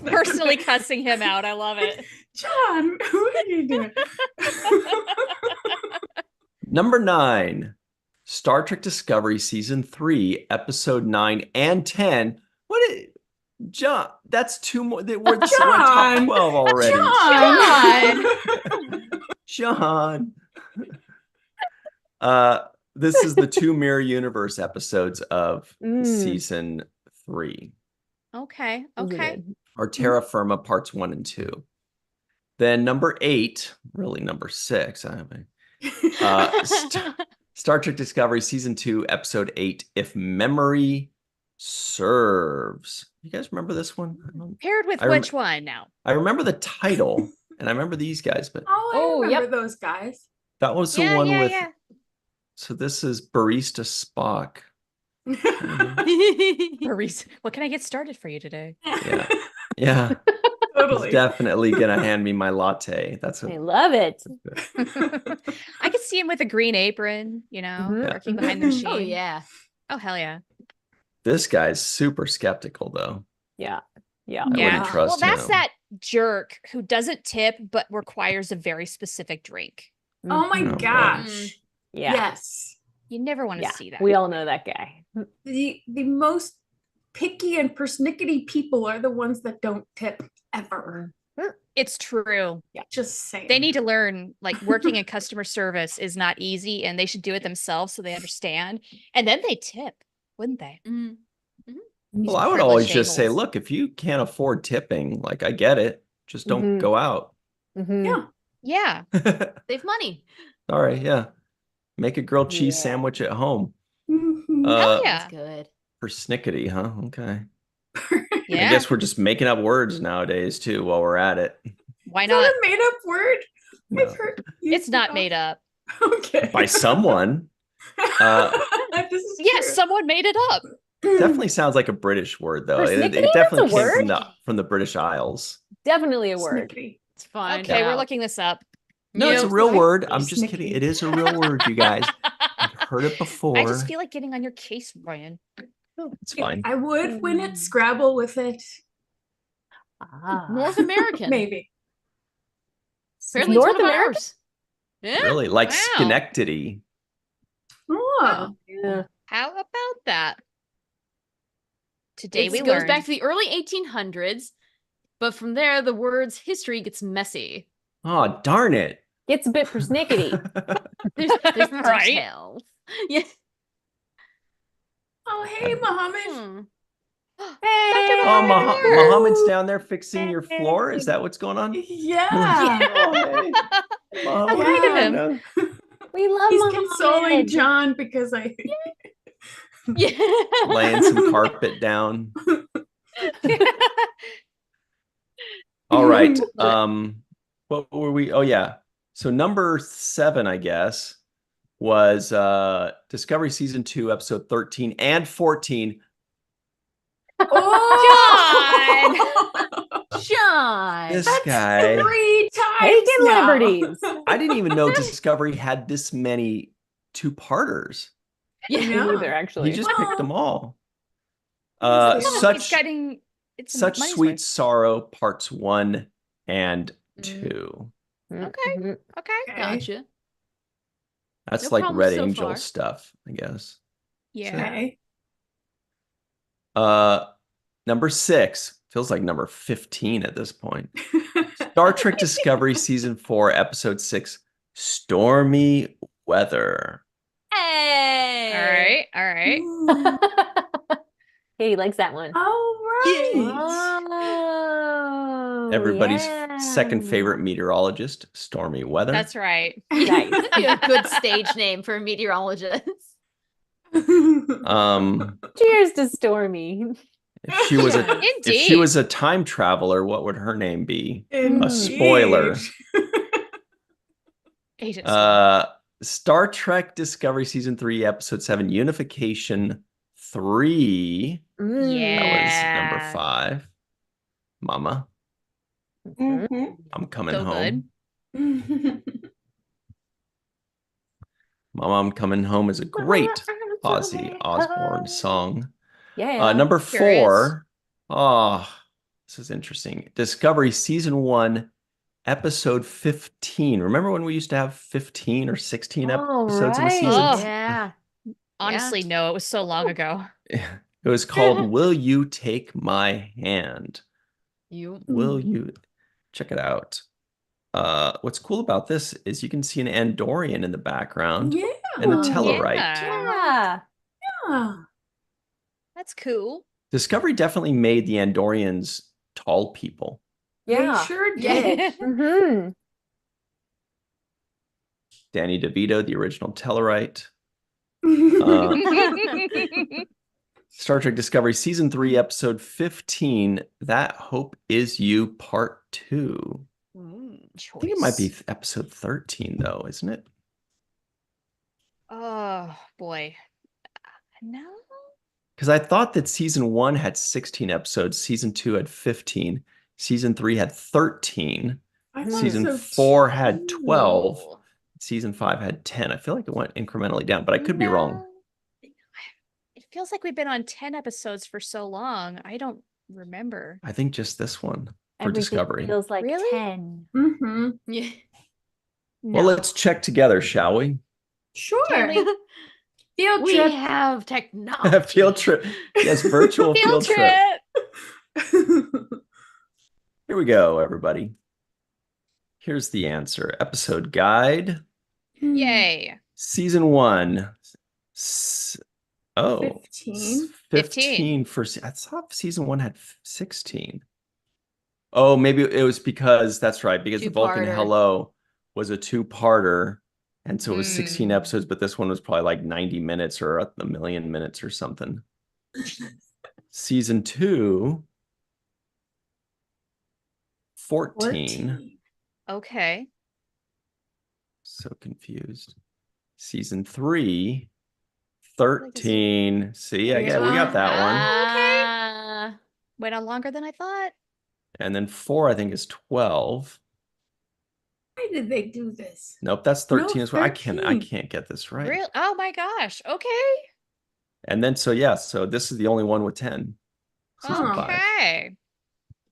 Personally cussing him out. I love it. John, what are you doing? Number 9, Star Trek Discovery Season 3, Episode 9 and 10. What is John? That's 2 more. We're top John. 12 already. John. John. This is the 2 Mirror Universe episodes of Mm. Season 3, Okay. Those are Okay. good. or Terra Firma Parts 1 and 2. Then number 8, really number 6. Star Trek Discovery Season 2, Episode 8, If Memory Serves. You guys remember this one? Paired with I rem- which one now? I remember the title, and I remember these guys, but Oh, I Oh, remember those guys. that was the Yeah, one yeah, with. yeah. So this is Barista Spock. Maurice, what can I get started for you today? Yeah. Yeah. Totally. He's definitely gonna hand me my latte. That's I a love it. I could see him with a green apron, Mhm. working behind the machine. Oh yeah. Oh, hell yeah. this guy's super skeptical though. Yeah. Yeah. I wouldn't Yeah. trust Well, that's him. that jerk who doesn't tip but requires a very specific drink. Oh my Oh, boy. gosh. Yeah. Yes. You never want to Yeah. see that. We all know that guy. The most picky and persnickety people are the ones that don't tip ever. It's true. Just saying. They need to learn, like, working in customer service is not easy, and they should do it themselves so they understand. And then they tip, wouldn't they? Mhm. Well, I would privileged always just say, a-holes. look, if you can't afford tipping, like I get it, just don't Mhm. go out. Mhm. Yeah. Yeah. Save money. All right, yeah. Make a grilled cheese Yeah. sandwich at home. Mhm. Hell yeah. That's good. Persnickety, huh? Okay. Yeah. I guess we're just making up words nowadays too while we're at it. Why Is that not? a made up word? No. I've heard used It's not before. made up. Okay. By someone. This is Yes, true. someone made it up. Definitely sounds like a British word though. It Persnickety? definitely That's a came word? from the British Isles. Definitely a word. Snickety. It's fine. Okay, we're looking this up. No, it's a Yep. real Right. word. I'm just Persnickety. kidding. It is a real word, you guys. I've heard it before. I just feel like getting on your case, Brian. It's fine. I would win at Scrabble with it. Ah. North American. Maybe. Apparently North it's one of American? ours. Yeah. Really? Like Wow. Schenectady. Oh. Yeah. How about that? Today It we goes learned. back to the early 1800s, but from there the word's history gets messy. Oh, darn it. Gets a bit persnickety. There's Right? details. Yeah. Oh, hey, Mohammed. Hmm. Hey! Oh, Mohammed. Mohammed's down there fixing your floor. Is that what's going on? Yeah. Oh, hey. How kind of him. Mohammed. We love He's Mohammed. consoling John because I. Yeah. Laying some carpet down. All right. What were we? Oh, yeah. So number 7, I guess, was Discovery Season 2, Episode 13 and 14. Oh, John. This That's guy. 3 times Taking now. liberties. I didn't even know Discovery had this many 2-parters. Yeah. Me Yeah. neither, actually. He just picked them all. Yeah, It's Such getting it's such money's sweet worth. sorrow, parts 1 and 2. Okay. Mhm. Okay. Okay. Gotcha. That's No like problem Red so Angel far. stuff, I guess. Yeah. Okay. Number 6 feels like number 15 at this point. Star Trek Discovery Season 4, Episode 6, Stormy Weather. Hey. All right. Ooh. Hey, he likes that one. All right. Oh, Everybody's yeah. second favorite meteorologist, Stormy Weather. That's right. Nice. That'd be a good stage name for a meteorologist. Cheers to Stormy. If she was a Indeed. if she was a time traveler, what would her name be? Indeed. spoiler. Agent Swan. Star Trek Discovery Season 3, Episode 7, Unification 3. That was Yeah. number 5. Mama, Mhm. I'm coming So home. good. Mama, I'm coming home is a great Ozzy Osbourne song. Yeah. Number Sure is. 4. Oh, this is interesting. Discovery Season 1, Episode 15. Remember when we used to have 15 or 16 Oh, episodes in a right. season? Oh. Yeah. Honestly, no, it was so long ago. It was called Will You Take My Hand? You. Will you check it out? What's cool about this is you can see an Andorian in the background Yeah. and a Tellarite. Yeah. Yeah. That's cool. Discovery definitely made the Andorians tall people. They Yeah. sure Yeah. did. Mm-hmm. Danny DeVito, the original Tellarite. Star Trek Discovery Season 3, Episode 15, That Hope Is You, Part 2. I think it might be Episode 13, though, isn't it? Oh, boy. No. Because I thought that Season 1 had 16 episodes, Season 2 had 15, Season 3 had 13, Season 4 had 12, Season 5 had 10. I feel like it went incrementally down, but I could be wrong. It feels like we've been on 10 episodes for so long. I don't remember. I think just this one for Everything Discovery. feels like Really? 10. Mm-hmm. Yeah. Well, let's check together, shall we? Sure. Can we- Field We trip. have technology. Field trip. Yes, virtual field trip. Here we go, everybody. Here's the answer. Episode guide. Yay. Season 1. 15. 15 for I thought Season 1 had 16. Oh, maybe it was because that's right, because the Vulcan Two-parter. Hello was a two-parter, and so it was 16 episodes, but this one was probably like 90 minutes or a million minutes or something. Season 2, 14. Okay. So confused. Season 3, 13. See, we got that one. Went on longer than I thought. And then 4, I think, is 12. Why did they do this? Nope, that's 13 No, as well. I 13. can't get this right. Real? Oh my gosh. Okay. And then so this is the only one with 10. Season 5. Okay.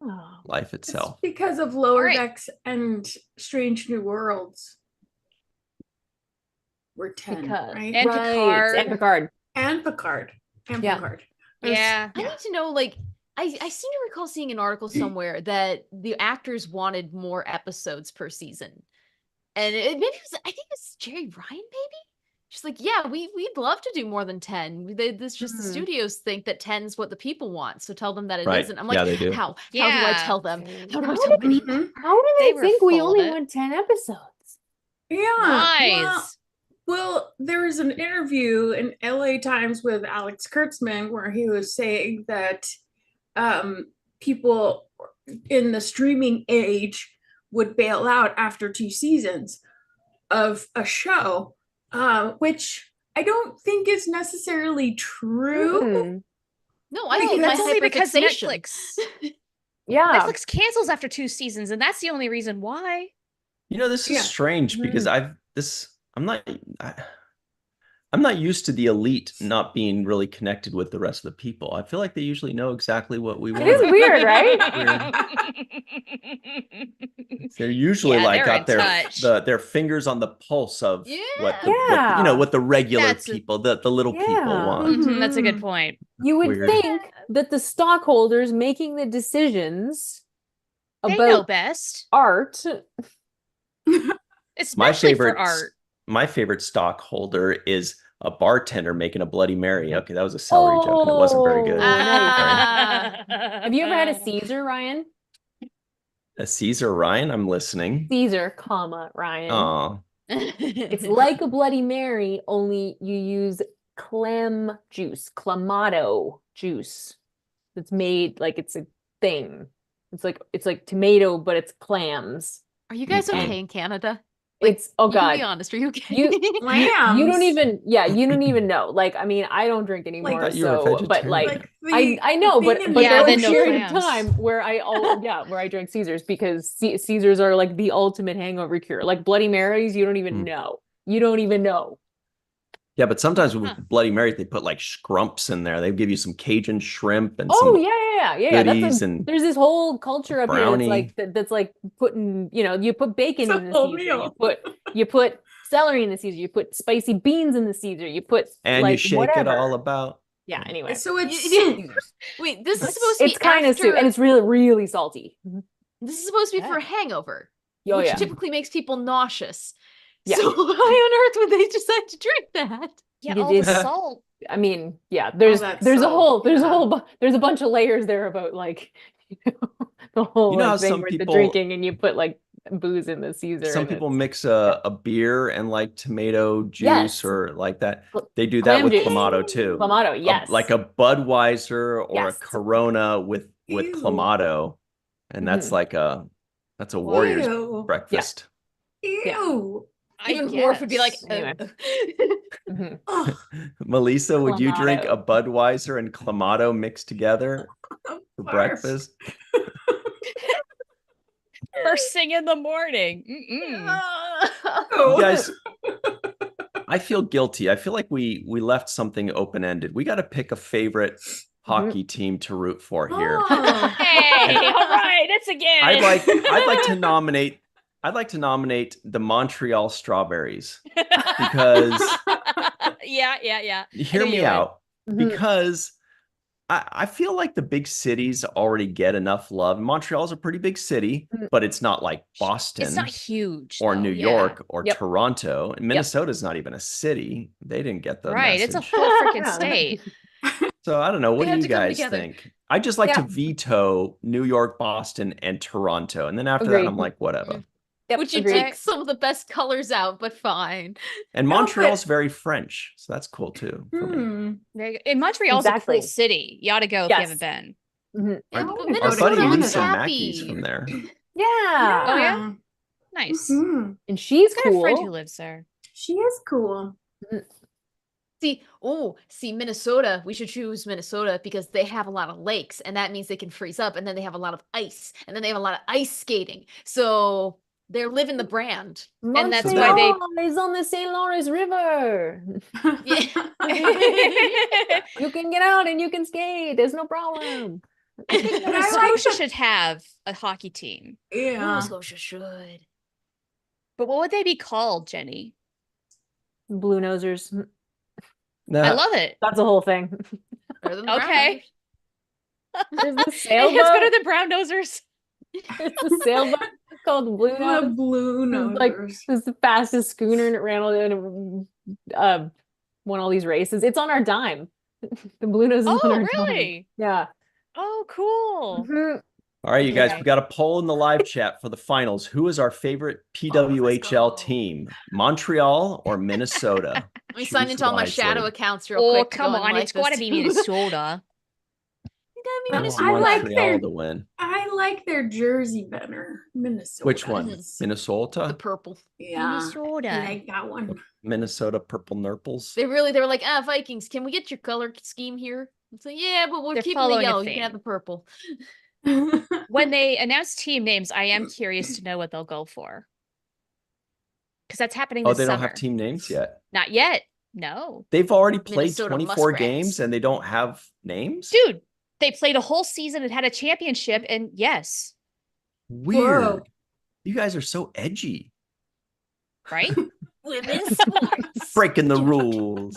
Oh. Life It's itself. because of Lower Alright. Decks and Strange New Worlds. We're 10, Because- right? And Right. Picard. And Picard. And Picard. And Yeah. Picard. Yeah. I need to know, like, I seem to recall seeing an article somewhere that the actors wanted more episodes per season. And maybe it was, I think it was Jerry Ryan, maybe? She's like, yeah, we'd love to do more than 10. This just the studios think that 10 is what the people want. So tell them that it Right. not I'm Yeah, like, they do. how do I Yeah. tell them? How do I How tell do them? Mhm. How do They they were think we full of only it. want 10 episodes? Yeah. Nice. Well, there was an interview in LA Times with Alex Kurtzman where he was saying that people in the streaming age would bail out after 2 seasons of a show, which I don't think is necessarily true. Mm-mm. No, I No, think that's my only because hyperfixation. Netflix Yeah. Netflix cancels after 2 seasons, and that's the only reason why. This is Yeah. strange because I'm not used to the elite not being really connected with the rest of the people. I feel like they usually know exactly what we want. It is weird, right? They're usually Yeah, like they're got in touch. their fingers on the pulse of what Yeah. what the regular That's a- people, the little people Yeah. want. Mhm, that's a good Mhm. point. You would Weird. think that the stockholders making the decisions They know about best, art. especially for art. My favorite stockholder is a bartender making a Bloody Mary. Okay, that was a celery joke and it wasn't very good. Oh, Ah. Have you ever had a Caesar, Ryan? A Caesar Ryan, I'm listening. Caesar, comma, Ryan. Oh, It's like a Bloody Mary, only you use clam juice, clamato juice. That's made like it's a thing. It's like tomato, but it's clams. Are you guys Mm-mm. okay in Canada? It's oh You can be god. honest. Are you okay? You don't Lambs. you don't even know. Like, I mean, I don't drink anymore, thought you were so but vegetarian. like the I know, but thing in but Yeah, there then was a no period of clams. time where where I drank Caesars because Caesars are like the ultimate hangover cure. Like Bloody Marys, you don't even Mm. know. You don't even know. yeah, but sometimes with Huh. Bloody Mary, they put like scrumps in there. They give you some Cajun shrimp and Oh some yeah. goodies That's and there's this whole culture up here brownie. that's like putting, you put bacon It's a in the whole Caesar, meal. you put celery in the Caesar, you put spicy beans in the Caesar, you put and like you shake whatever. it all about. Yeah, anyway. So it's Yeah. soup. Wait, this is supposed to be It's kind of soup, after. and it's really, really salty. This is supposed to be for a Yeah. hangover, Oh which yeah. typically makes people nauseous. Yeah. So why on earth would they decide to drink that? Yeah, You all the did- salt. I mean, yeah, there's that there's a salt, whole there's a yeah. whole there's a bunch of layers there about like the whole You know like, how thing some with people- the drinking, and you put like booze in the Caesar. Some and people it's- mix a beer and like tomato juice Yes. or like that. Cl- They do that clam with juice. Clamato too. Clamato, A- yes. like a Budweiser or Yes. a Corona with Ew. Clamato. And that's Mhm. like that's a warrior's Ew. breakfast. Ew. I Even Worf would be like, guess. Anyway. Mhm. Ugh. Melissa, would you drink a Clamato. Budweiser and Clamato mixed together for Barf. breakfast? First thing in the morning. Mm-mm. Oh. You guys, I feel guilty. I feel like we left something open-ended. We got to pick a favorite hockey team to root for here. Oh. Hey, all right, it's again. I'd like to nominate the Montreal Strawberries because yeah. hear knew me you would. out. Mhm. Because I feel like the big cities already get enough love. Montreal's a pretty big city, Mhm. but it's not like Boston It's not huge. or though, New yeah. York or Yep. Toronto. And Minnesota's not even a city. They didn't get the Right. It's a message. whole freaking Yeah. state. So I don't know. What They do have you to come guys together. think? I just like to Yeah. veto New York, Boston, and Toronto. And then after that, Agreed. I'm like, whatever. Mm. Yep, Which you agreed. take some of the best colors out, but fine. And No, Montreal's but- very French. So that's cool too. For me. Hmm. There you go. And Montreal's a Exactly. cool city. You ought to go if you Yes. haven't been. Mhm. Yeah, Our, but Our our Minnesota's buddy Minnesota Lisa happy. Mackey's from there. Yeah. Oh, yeah? Nice. Mhm. And she's I've got a friend who cool. lives there. She is cool. See, Minnesota, we should choose Minnesota because they have a lot of lakes and that means they can freeze up and then they have a lot of ice and then they have a lot of ice skating. So they're living the brand. And that's why they- Montreal is on the St. Lawrence River. Yeah. You can get out and you can skate. There's no problem. I think Nova I like Scotia the- should have a hockey team. Yeah. Nova Scotia should. But what would they be called, Jenny? Blue nosers. I love it. That's a whole thing. Better than the Okay. There's the It's sailboat. better than brown nosers. It's the sailboat called Blue The Nose. blue Like nosers. it's the fastest schooner and it ran all won all these races. It's on our dime. The Blue Nose is on Oh, our dime. really? Yeah. Oh, cool. Mhm. All right, you guys, Okay. we got a poll in the live chat for the finals. Who is our favorite PWHL go. team? Montreal or Minnesota? Let me Choose sign into all my wisely. shadow accounts real Oh, quick. to come go and on. like It's got to this be too. Minnesota. It gotta be I I want Minnesota. like Montreal their- to win. I like their jersey better. Minnesota. Which one? Mhm. The Minnesota? purple. Yeah. I Minnesota. like that one. Minnesota Purple Nurples? They were like, Vikings, can we get your color scheme here? It's like, yeah, but we're They're keeping the following a yellow. You can have theme. the purple. When they announce team names, I am curious to know what they'll go for. Because that's happening Oh, this they don't summer. have team names yet. Not yet. No. They've already played Minnesota 24 Muskrats. games and they don't have names? Dude, they played a whole season and had a championship. And yes, Weird. Whoa. You guys are so edgy. right? Women's sports. Breaking the rules.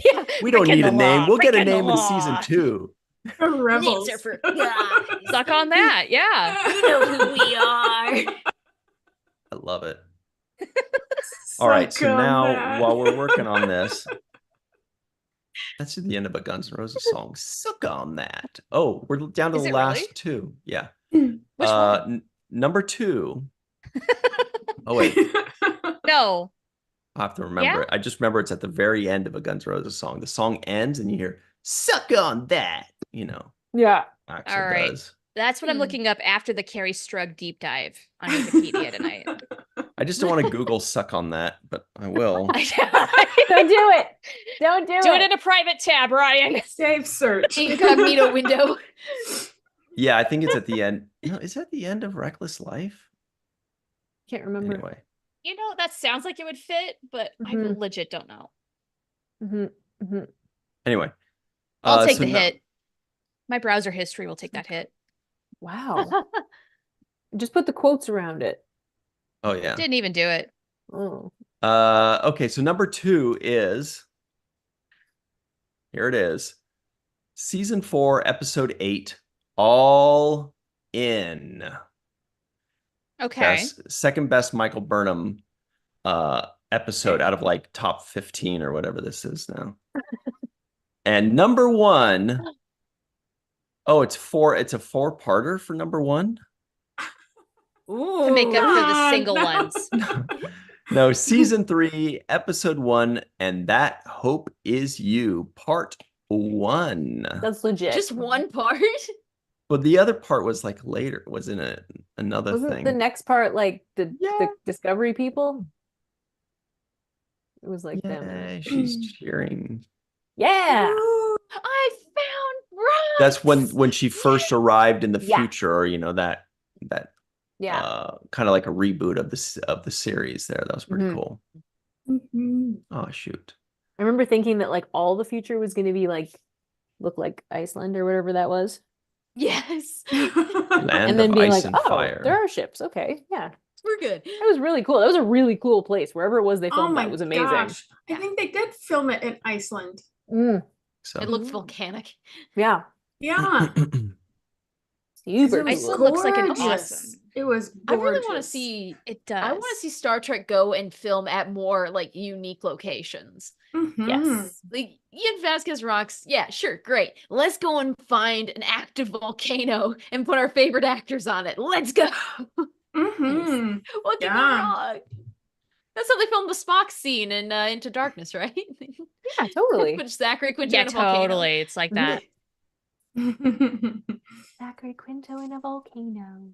Yeah. We don't breaking need the a name. law, We'll get a breaking the name in season law. 2. Rebels. Names are for guys. Suck on that. Yeah. You know who we are. I love it. All right, so Suck on now that. while we're working on this, that's the end of a Guns N' Roses song. Suck on that. Oh, we're down to Is the it last really? 2. Yeah. Which one? Number 2. Oh wait, No. I have to remember it. I just remember it's at the very end of a Guns N' Roses song. The song ends and you hear "Suck on that." You know, Yeah. Axl All right. does. That's what I'm Hmm. looking up after the Carrie Strug deep dive on Wikipedia tonight. I just don't want to Google "suck on that," but I will. Don't do it. Don't do Do it. it in a private tab, Ryan. Safe search. Incognito window. Yeah, I think it's at the end. No, is that the end of Reckless Life? Can't remember. Anyway, You know, that sounds like it would fit, but I Mhm. legit don't know. anyway. I'll take so the no- hit. My browser history will take that hit. Wow. Just put the quotes around it. Oh yeah. Didn't even do it. Oh. Okay, so number 2 is here it is. Season 4, episode 8, All In. Okay. Second best Michael Burnham episode out of like top 15 or whatever this is now. And number 1, oh, it's a 4-parter for number 1. to make up for the God, single no. ones. No, season 3, episode 1, and That Hope Is You, part 1. That's legit. Just one part. But the other part was like later, was in another Wasn't thing. the next part like the Yeah. Discovery people? It was like them. Yeah, she's cheering. Yeah. Ooh, I found rocks. That's when she first arrived in the Yeah. future, or that Yeah. kind of like a reboot of the series there. That was pretty Mhm. cool. Mhm. Oh shoot. I remember thinking that like all the future was going to be like look like Iceland or whatever that was. Yes. Land And then of being Ice like, and oh, Fire. there are ships. Okay. Yeah. We're good. That was really cool. That was a really cool place. Wherever it was they Oh filmed my that was amazing. gosh. I Yeah. think they did film it in Iceland. Mm, So It looked Mhm. volcanic. yeah. Yeah. 'Cause Super it was Iceland cool. looks like an gorgeous. awesome. It was I gorgeous. really want to see. It does. I want to see Star Trek go and film at more like unique locations. Mhm. Yes. Like Ian Vasquez rocks. Yeah, sure, great. Let's go and find an active volcano and put our favorite actors on it. Let's go. Mhm. What can go Yeah. wrong? That's how they filmed the Spock scene in Into Darkness, right? Yeah, totally. Put Zachary Quinto Yeah, in a volcano. totally. It's like that. Zachary Quinto in a volcano.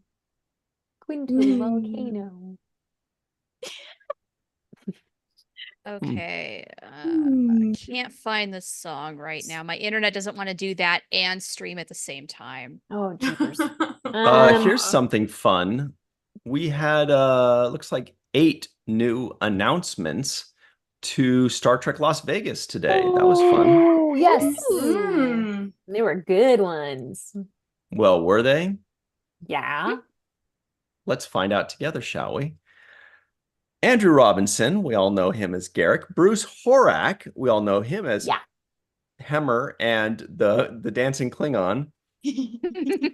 Quinto volcano. Okay. Hmm. I can't find the song right now. My internet doesn't want to do that and stream at the same time. Oh, jeepers. Here's something fun. We had looks like 8 new announcements to Star Trek Las Vegas today. That was fun. Oh, yes. Mm. They were good ones. Well, were they? Yeah. Let's find out together, shall we? Andrew Robinson, we all know him as Garrick. Bruce Horak, we all know him as Yeah. Hemmer and the dancing Klingon.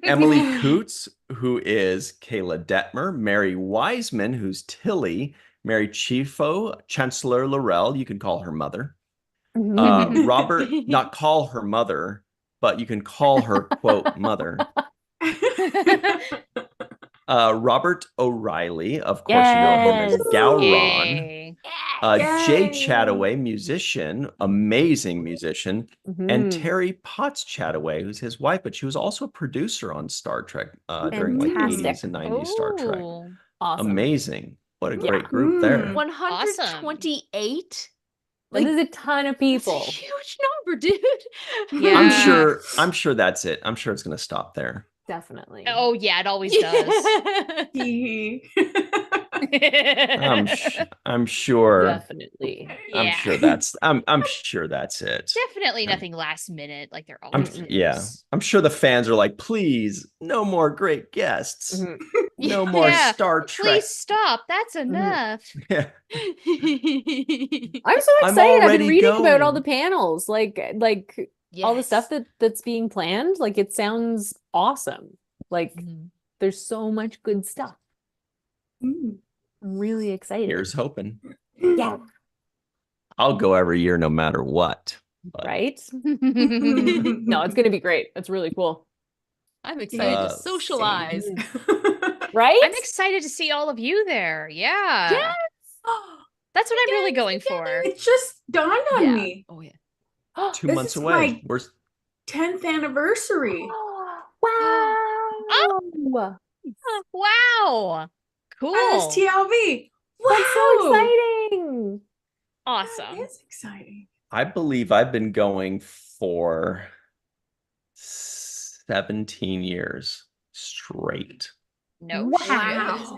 Emily Coots, who is Kayla Detmer. Mary Wiseman, who's Tilly. Mary Chifo, Chancellor Laurel, you can call her mother. Robert, not call her mother, but you can call her, quote, mother. Robert O'Reilly, of course, you know him as Yes. Gowron. Yay. Jay Yay. Chataway, musician, amazing musician, and Mhm. Terry Potts Chataway, who's his wife, but she was also a producer on Star Trek during like Fantastic. 80s and 90s Star Trek. Oh, Awesome. Amazing. What a Yeah. great group there. Mm. 128? That is a ton of That's a people. huge number, dude. Yeah. I'm sure that's it. I'm sure it's going to stop there. Definitely. oh yeah, it always does. Hee. I'm sure. Definitely. I'm Yeah. sure that's I'm sure that's it. Definitely nothing last minute like there I'm always yeah. is. I'm sure the fans are like, please, no more great guests. Mhm. No more Yeah, Star Trek. Please stop. That's enough. Yeah. I'm so I'm excited. I've already been reading about all going. the panels, like all the stuff that's being planned. Like it sounds awesome. Like Mhm. there's so much good stuff. Mm. I'm really excited. Here's hoping. Yeah, I'll go every year no matter what. But, right? No, it's gonna be great. It's really cool. I'm excited Uh, to socialize. Right? I'm excited to see all of you there. Yeah. Yes. That's what I'm really Again, going for. It just dawned on Yeah. me. Oh yeah. 2 This months is away. my- We're 10th anniversary. Wow. Wow. Cool. STLV. Wow. That's so exciting. That Awesome. is exciting. I believe I've been going for 17 years straight. No Wow. shit.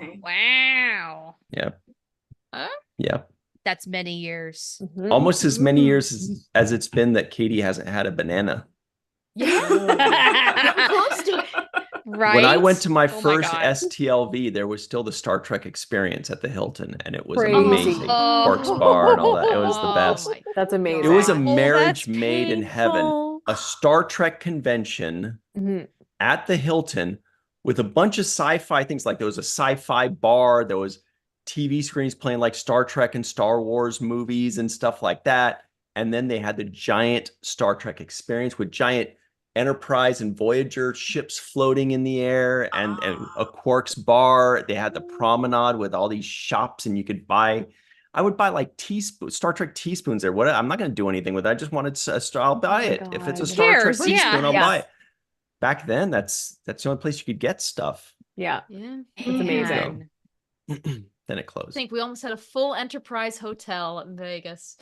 Amazing. Wow. Yep. Huh? Yep. That's many years. Mhm. Almost as many years as it's been that Katie hasn't had a banana. Yeah. Getting close to it. Right. When I went to my Oh first God. STLV, there was still the Star Trek experience at the Hilton, and it was Crazy. amazing. Corks bar and all that. It was the Oh best. my That's amazing. It was a God. marriage that's made in heaven. painful. A Star Trek convention Mhm. at the Hilton with a bunch of sci-fi things. Like there was a sci-fi bar, there was TV screens playing like Star Trek and Star Wars movies and stuff like that. And then they had the giant Star Trek experience with giant Enterprise and Voyager ships floating in the air, and a Quark's bar. They had the promenade with all these shops, and you could buy. I would buy like Star Trek teaspoons there. What? I'm not going to do anything with it. I just wanted a star. I'll buy it. If it's a God. Star Trek Cheers, yeah. teaspoon, I'll Yes. buy it. Back then, that's the only place you could get stuff. Yeah. Yeah. It's amazing. Man. Then it I closed. think we almost had a full Enterprise hotel in Vegas.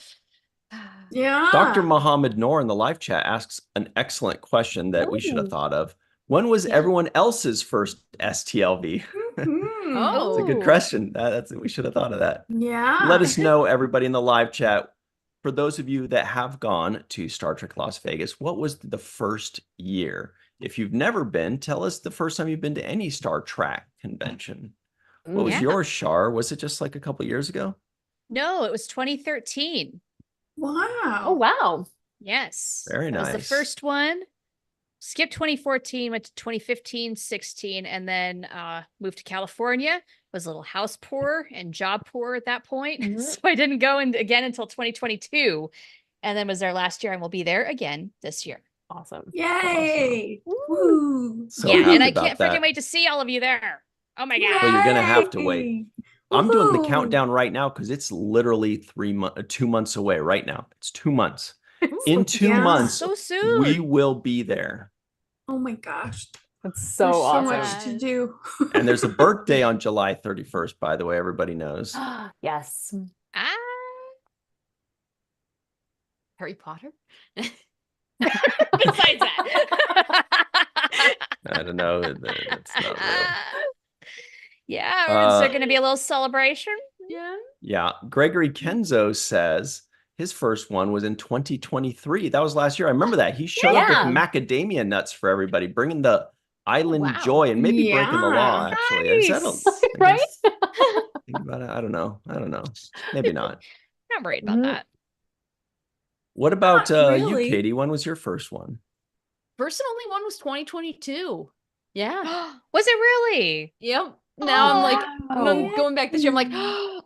Yeah. Dr. Muhammad Noor in the live chat asks an excellent question that we should have Ooh. thought of. When was Yeah. everyone else's first STLV? Mhm. Oh. That's a good question. We should have thought of that. Yeah. Let us know, everybody in the live chat. For those of you that have gone to Star Trek Las Vegas, what was the first year? If you've never been, tell us the first time you've been to any Star Trek convention. What was Yeah. yours, Shar? Was it just like a couple years ago? No, it was 2013. Wow. Oh, wow. Yes. Very That was the nice. first one. Skipped 2014, went to 2015, 16, and then moved to California. Was a little house poor and job poor at that point. Mhm. So I didn't go in again until 2022. And then was there last year, and we'll be there again this year. Awesome. Yay. Awesome. Woo. So yeah, happy and I about can't that. freaking wait to see all of you there. Oh my God. Well, you're gonna have to wait. Yay. I'm doing the Woohoo. countdown right now because it's literally 2 months away right now. It's 2 months. In 2 Yeah. months, So soon. we will be there. Oh my gosh. That's so There's so awesome. much to do. And there's a birthday on July 31st, by the way, everybody knows. Yes. Ah. Harry Potter? Besides that. I don't know. It's not real. Yeah, or is Uh, there going to be a little celebration? Yeah. Yeah. Gregory Kenzo says his first one was in 2023. That was last year. I remember that. He showed up Yeah. with macadamia nuts for everybody, bringing the island wow. joy and maybe breaking the law, Yeah. actually. Is that Nice. I Right? guess- think about it. I don't know. Maybe not. Not worried about Mhm. that. What about Not you, really. Katie? When was your first one? First and only one was 2022. Yeah. Was it really? Yep. Now I'm like, wow. I'm going back this year. I'm like,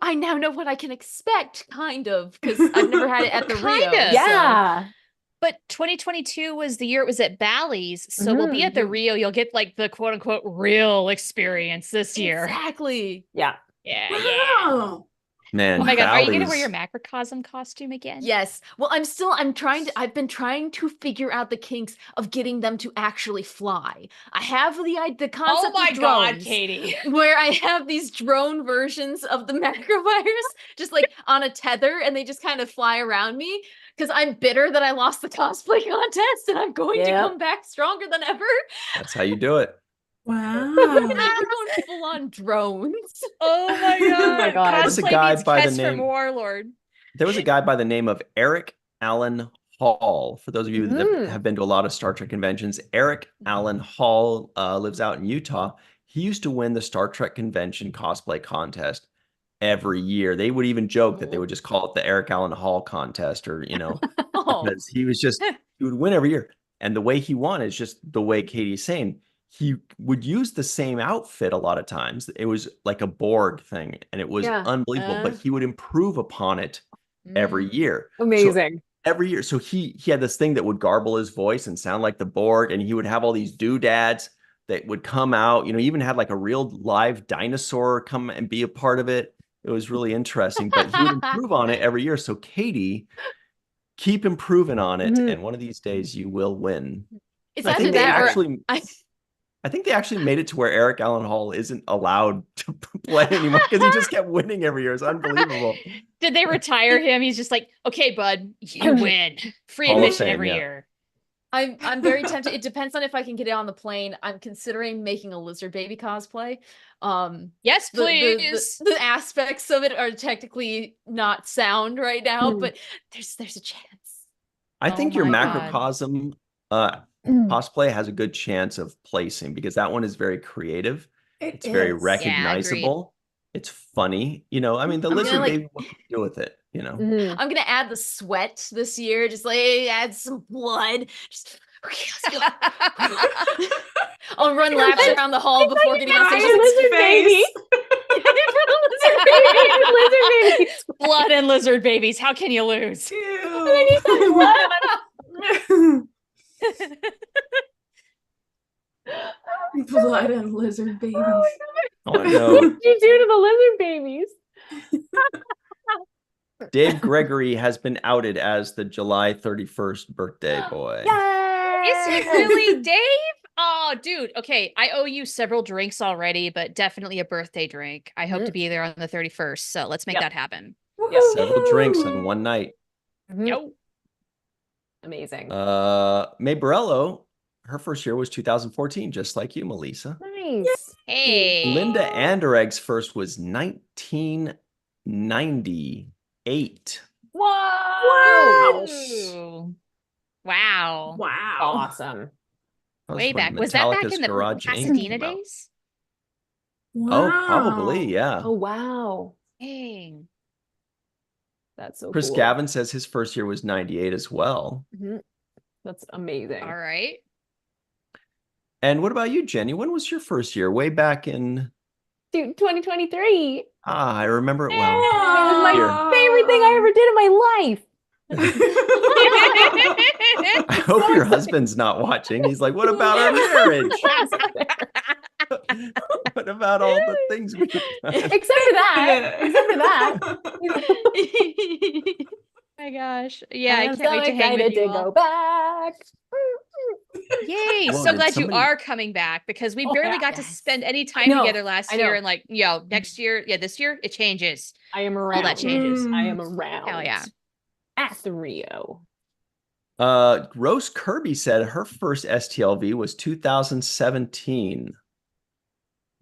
I now know what I can expect, kind of, because I've never had it at the Rio. Kinda. so- Yeah. But 2022 was the year it was at Bally's. So we'll be at the Mhm. Rio. You'll get like the quote unquote real experience this year. Exactly. Yeah. Yeah, yeah. Wow. Man, Oh my God. Are you going to wear Bally's- your macrocosm costume again? Yes. Well, I've been trying to figure out the kinks of getting them to actually fly. I have the Oh concept my of God, drones, Katie. where I have these drone versions of the macrovirus just like on a tether and they just kind of fly around me because I'm bitter that I lost the cosplay contest and I'm going to Yep. come back stronger than ever. That's how you do it. Wow. We're going full on drones. Oh my God. my God. There's a Cosplay guy means by the Kes from name- Warlord. There was a guy by the name of Eric Allen Hall. For those of you that have been to a lot of Star Trek conventions, Eric Allen Hall lives out in Utah. He used to win the Star Trek convention cosplay contest every year. They would even joke that they would just call it the Eric Allen Hall contest, or Oh. because he would win every year. And the way he won is just the way Katie's saying. He would use the same outfit a lot of times. It was like a Borg thing, and it was Yeah. unbelievable. But he would improve upon it every year. So Amazing. every year. So he had this thing that would garble his voice and sound like the Borg, and he would have all these doodads that would come out. He even had like a real live dinosaur come and be a part of it. It was really interesting, but he would improve on it every year. So Katie, keep improving on it, Mhm. and one of these days you will win. It's I either think they that or actually. I think they actually made it to where Eric Allen Hall isn't allowed to play anymore because he just kept winning every year. It's unbelievable. Did they retire him? He's just like, okay, bud, you win. Free Hall of admission Fame, every yeah. year. I'm very tempted. It depends on if I can get it on the plane. I'm considering making a lizard baby cosplay. Yes, The, please. the aspects of it are technically not sound right now, Hmm. but there's a chance. I Oh think your my God. macrocosm cosplay has a good chance of placing because that one is very creative. It's very is. recognizable. It's funny. The I'm gonna, lizard like- baby, what can you do with it? Mhm. I'm gonna add the sweat this year. Just like add some blood. Just okay, let's go. I'll run laps around the hall before getting on stage. Giant lizard baby. Lizard baby. Blood and lizard babies. How can you lose? Ew. I need some blood. Blood and lizard babies. I want to What know. did you do to the lizard babies? Dave Gregory has been outed as the July 31st birthday boy. Is he really, Dave? Oh, dude. Okay, I owe you several drinks already, but definitely a birthday drink. I hope to be there on the 31st, so let's make that happen. Yep. Several drinks in one night. Yo. Amazing. May Borello, her first year was 2014, just like you, Melissa. Nice. Hey. Linda Anderegg's first was 1998. Wow. Ooh. Wow. Wow. Awesome. That Way when back. Was that back Metallica's in the Garage Inc. Pasadena came out. days? Oh, probably, yeah. Oh, wow. Dang. That's so Chris cool. Gavin says his first year was 98 as well. That's amazing. All right. And what about you, Jenny? When was your first year? Way back in... Dude, 2023. I remember it well. It was my favorite thing I ever did in my life. I hope your husband's not watching. He's like, what about our marriage? What about all the things we've done? Except for that. Except for that. My gosh. Yeah, I I'm can't wait to hang with excited you to all. go back. Yay. Whoa, So did glad you somebody- are coming back because we Oh, barely yeah. got to Yes. spend any time know. together last I year. know. And like, next year, this year, it changes. I am around. that changes. I am around. Hell yeah. At the Rio. Rose Kirby said her first STLV was 2017.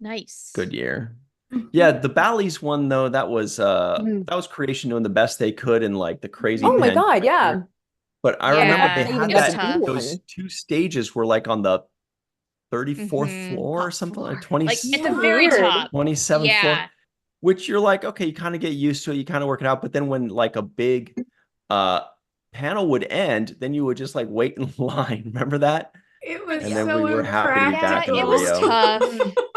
Nice. Good year. Yeah, the Bally's one though, that was Creation doing the best they could in like the crazy. Oh my pandemic God, yeah. year. But I Yeah, remember they it had was that tough. those two stages were like on the 34th Mhm. floor or Top something floor. like 20, Like at the Yeah. very Weird. top. 27th Yeah. floor, which you're like, okay, you kind of get used to it, you kind of work it out. But then when like a big panel would end, then you would just like wait in line. Remember that? It was And then so we were happy to be back in it the was Rio. tough.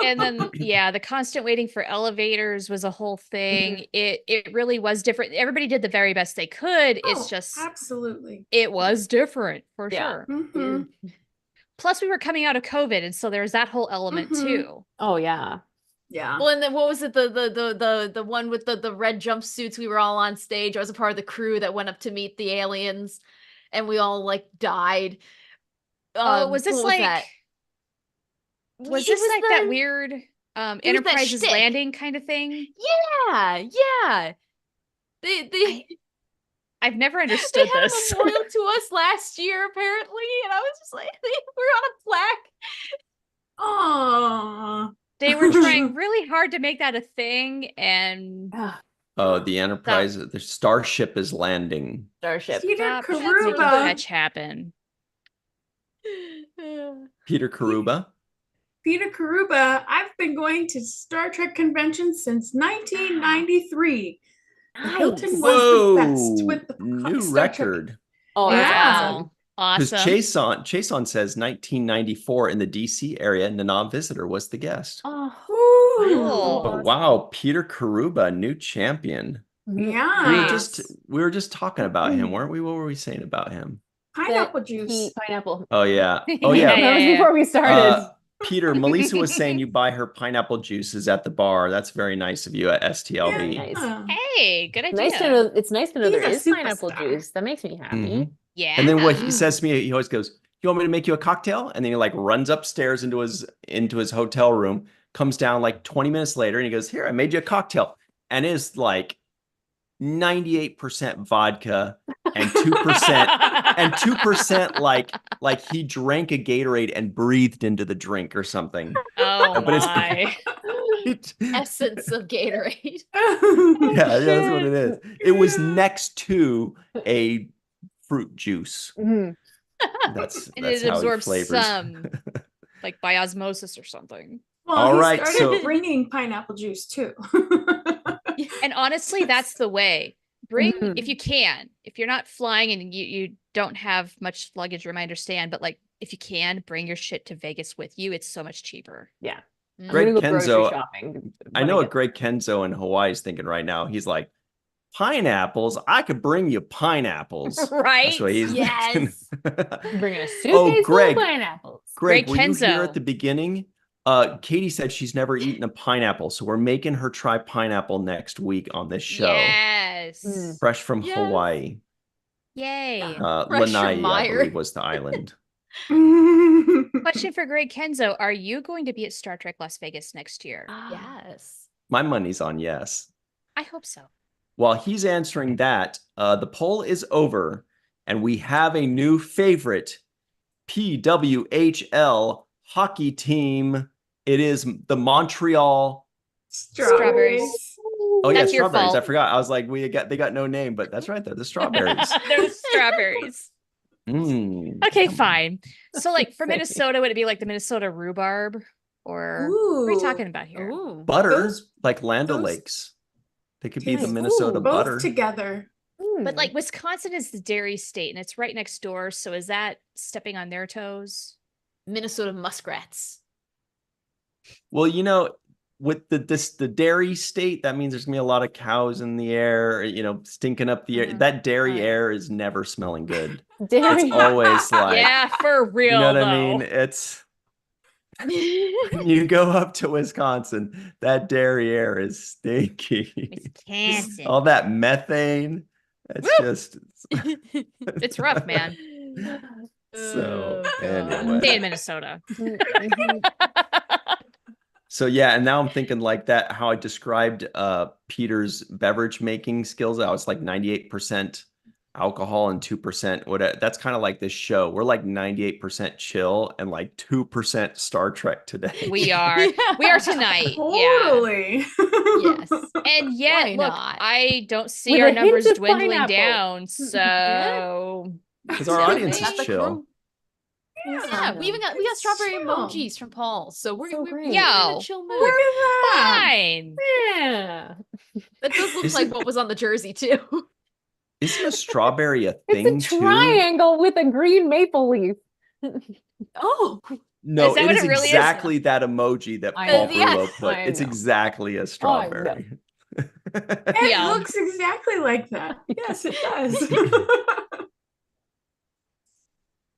And then the constant waiting for elevators was a whole thing. It really was different. Everybody did the very best they could. It's just absolutely. it was different for Yeah. sure. Mhm. Plus we were coming out of COVID, and so there's that whole element Mhm. too. Oh yeah. Yeah. Well, and then what was it? The one with the red jumpsuits. We were all on stage. I was a part of the crew that went up to meet the aliens, and we all like died. Was this what like that? was It this was like that weird that Enterprise's shtick. landing kind of thing? Yeah. They I've never they understood had this. a memorial to us last year apparently, and I was just like, we're on a plaque. Oh. They were trying really hard to make that a thing, and Oh, the Enterprise, the starship is landing. Starship. Peter stop making Karuba. fetch happen. Peter Karuba. Peter Karuba, I've been going to Star Trek conventions since 1993. The Hilton was Whoa, the best with the new Star Trek. record. Oh, that's Wow. awesome. Because Awesome. Chason says 1994 in the DC area, Nana Visitor was the guest. Oh, Cool. But wow, Peter Karuba, new champion. Yeah. We were just talking about him, weren't we? What were we saying about him? Pineapple juice. Pineapple. Oh yeah. Oh yeah. Yeah. That was before we started. Peter, Melissa was saying you buy her pineapple juices at the bar. That's very nice of you at STLV. Nice. Yeah. Hey, good idea. Nice to know. It's nice to know He's there a is pineapple superstar. juice. That makes me happy. Mhm. Yeah. And then what he says to me, he always goes, "You want me to make you a cocktail?" And then he like runs upstairs into his hotel room, comes down like 20 minutes later, and he goes, "Here, I made you a cocktail." And it's like 98% vodka and 2% like he drank a Gatorade and breathed into the drink or something. Oh But it's- my. Essence of Gatorade. Yeah, that's what it is. It was next to a fruit juice. Mhm. That's And that's it how he absorbs flavors. some, like by osmosis or something. Well, All he right, started so- bringing pineapple juice too. And honestly, that's the way. Bring Mhm. if you can. If you're not flying and you don't have much luggage room, I understand. But like, if you can, bring your shit to Vegas with you. It's so much cheaper. Yeah. Mm. I'm Greg gonna go grocery Kenzo- shopping. I when know what get- Greg Kenzo in Hawaii is thinking right now. He's like, pineapples. I could bring you pineapples. Right? That's what he's Yes. Bringing a suitcase full Greg. of pineapples. Greg, Greg were you here Kenzo. at the beginning? Katie said she's never eaten a pineapple, so we're making her try pineapple next week on this show. Yes. Fresh from Yes. Hawaii. Yay. Fresh from Lanai, I Meyer. believe, was the island. Question for Greg Kenzo. Are you going to be at Star Trek Las Vegas next year? Yes. My money's on yes. I hope so. While he's answering that, the poll is over, and we have a new favorite PWHL hockey team. It is the Montreal Strawberries. Oh yeah, That's your strawberries. I fault. forgot. I was like, they got no name, but that's right. They're the strawberries. They're the strawberries. Mm. Okay, fine. So, like, for Minnesota, would it be like the Minnesota rhubarb? Or what are we talking about here? Ooh. Butter, Those- like Land those- O'Lakes. They could be the Nice. Minnesota Ooh, butter. both together. But like Wisconsin is the dairy state and it's right next door. So is that stepping on their toes? Minnesota muskrats. Well, with the dairy state, that means there's gonna be a lot of cows in the air, stinking up the air. That dairy Right. air is never smelling good. Dairy. It's always like, Yeah, for real. you know what though. I mean? It's when you go up to Wisconsin, that dairy air is stinky. Wisconsin. All that methane. It's just It's rough, man. So, Oh, anyway. Stay in Minnesota. So yeah, and now I'm thinking like that, how I described Peter's beverage making skills. I was like 98% alcohol and 2% whatever. That's kind of like this show. We're like 98% chill and like 2% Star Trek today. We are. We are tonight. Totally. Yes. And yet, Why look, not? I don't see With our a hint numbers of dwindling pineapple. down. So Because our Yeah, audience that's is the chill. crew. Yeah, we got strawberry chill. emojis from Paul, so we're So we're great. in Yo. a chill mood. Look at that. fine. Yeah. That does look Is like it- what was on the jersey too. Isn't a strawberry a thing It's a too? triangle with a green maple leaf. Oh, No, Is that it what is it really is? exactly that emoji that I Paul know. Yeah. Brulo put. I It's know. exactly a strawberry. It Yeah. looks exactly like that. Yes, it does.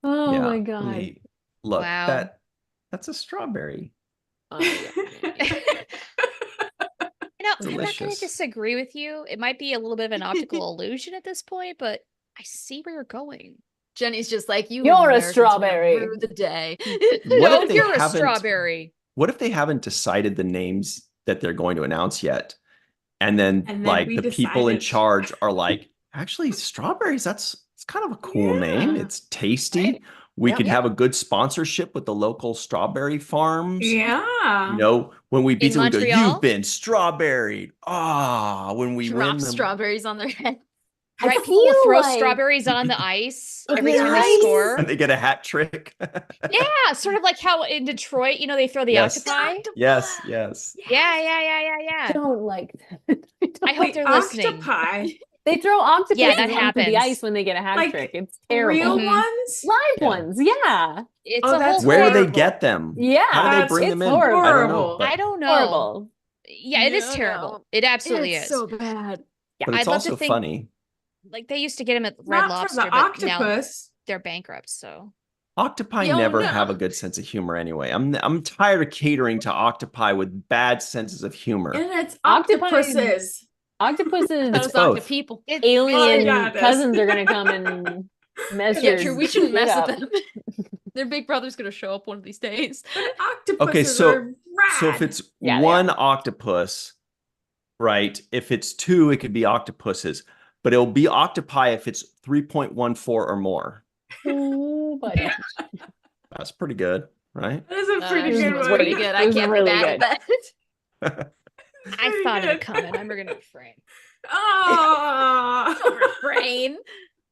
Oh Yeah, my let god. me- Look, Wow. that's a strawberry. Oh, yeah. I'm not going to Delicious. disagree with you. It might be a little bit of an optical illusion at this point, but I see where you're going. Jenny's just like you. You're a Americans are gonna strawberry. rue the day. No, if they you're a haven't- strawberry. What if they haven't decided the names that they're going to announce yet? And then, And then like we the people in decided. charge are like, actually, strawberries, it's kind of a cool name. Yeah. It's tasty. We Yep. could have a good sponsorship with the local strawberry farms. Yeah. When we beat In them, we go, Montreal? you've been strawberried. When we Drop win them. strawberries on their head. I Right? People will feel throw like- strawberries on the ice If every the time they ice- score. And they get a hat trick. Yeah, sort of like how in Detroit, they throw the Yes. octopi. Yes, yes. Yeah. Don't like that. I hope they're listening. Octopi. They throw octopus Yeah, that onto happens. the ice when they get a hat Like, trick. It's terrible. Real Mhm. ones? Live Yeah. ones, yeah. It's Oh, a that's whole Where do they horrible. get them? Yeah. How do they That's- bring it's them in? horrible. I don't know. Horrible. But I don't know. Horrible. Yeah, it is No, terrible. no. It absolutely It's is. so bad. but it's I'd love to also think- funny. Like they used to get them at Red Not Lobster, for the but now octopus. they're bankrupt. So Octopi Yo, never no. have a good sense of humor anyway. I'm tired of catering to octopi with bad senses of humor. And it's Octopi- octopuses. Octopuses, Those It's both. people. it, alien yeah, it is. cousins are gonna come and mess Yeah, your true. We shouldn't shit mess up. with them. Their big brother's gonna show up one of these days. But octopuses so- are rad. So if it's Yeah, they one octopus, right? If it's two, it could be octopuses. But it'll be octopi if it's 3.14 or more. Ooh, buddy. That's pretty good, right? That is a pretty This good was one. Pretty good. I This is can't really be mad at that. I Pretty thought of it good. coming. I'm gonna refrain. Oh. Brain.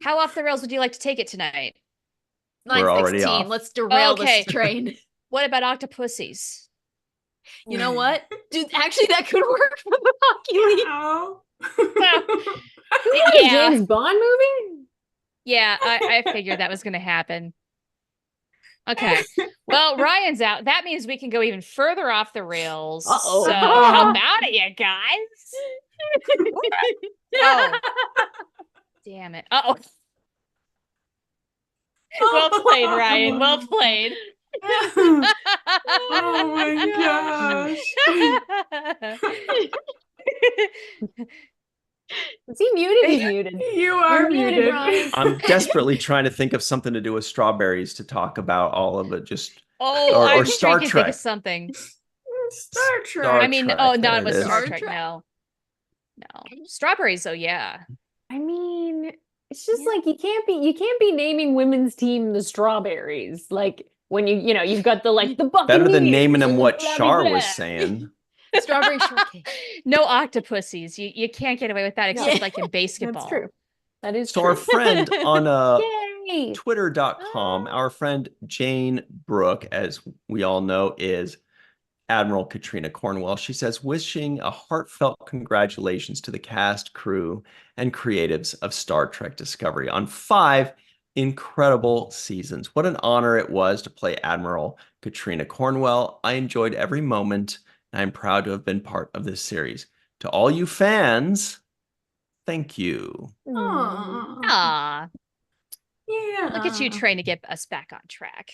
How off the rails would you like to take it tonight? We're already 9:16. off. Let's derail Okay. this train. What about octopussies? You know what? Dude, actually that could work for the hockey league. Ow. Yeah, James Bond movie? yeah. I figured that was gonna happen. Okay. Well, Ryan's out. That means we can go even further off the rails. Uh-oh. So how about it, you guys? Oh, damn it. Uh-oh. Well played, Ryan. Well played. Oh my gosh. Is he muted? He's muted. You are You're muted, muted. Ryan. I'm desperately trying to think of something to do with strawberries to talk about all of it. Just Oh, or I'm Star sure you can think Trek. of something. Star Trek. Star I mean, Trek, oh, there not it with is. Star Star Trek. Trek. No. Strawberries, though, yeah. I mean, it's just Yeah. like you can't be naming women's team the Strawberries. Like when you've got the Buccaneers. Better than naming them and what blah, blah, Char blah. was saying. Strawberry shortcake. No octopuses. You can't get away with that except Yeah. like in basketball. That's true. That is So true. our friend on Yay! twitter.com, our friend Jane Brooke, as we all know, is Admiral Katrina Cornwell. She says, wishing a heartfelt congratulations to the cast, crew, and creatives of Star Trek Discovery on 5 incredible seasons. What an honor it was to play Admiral Katrina Cornwell. I enjoyed every moment, and I'm proud to have been part of this series. To all you fans, thank you. Aw. Aw, Yeah. look at you trying to get us back on track.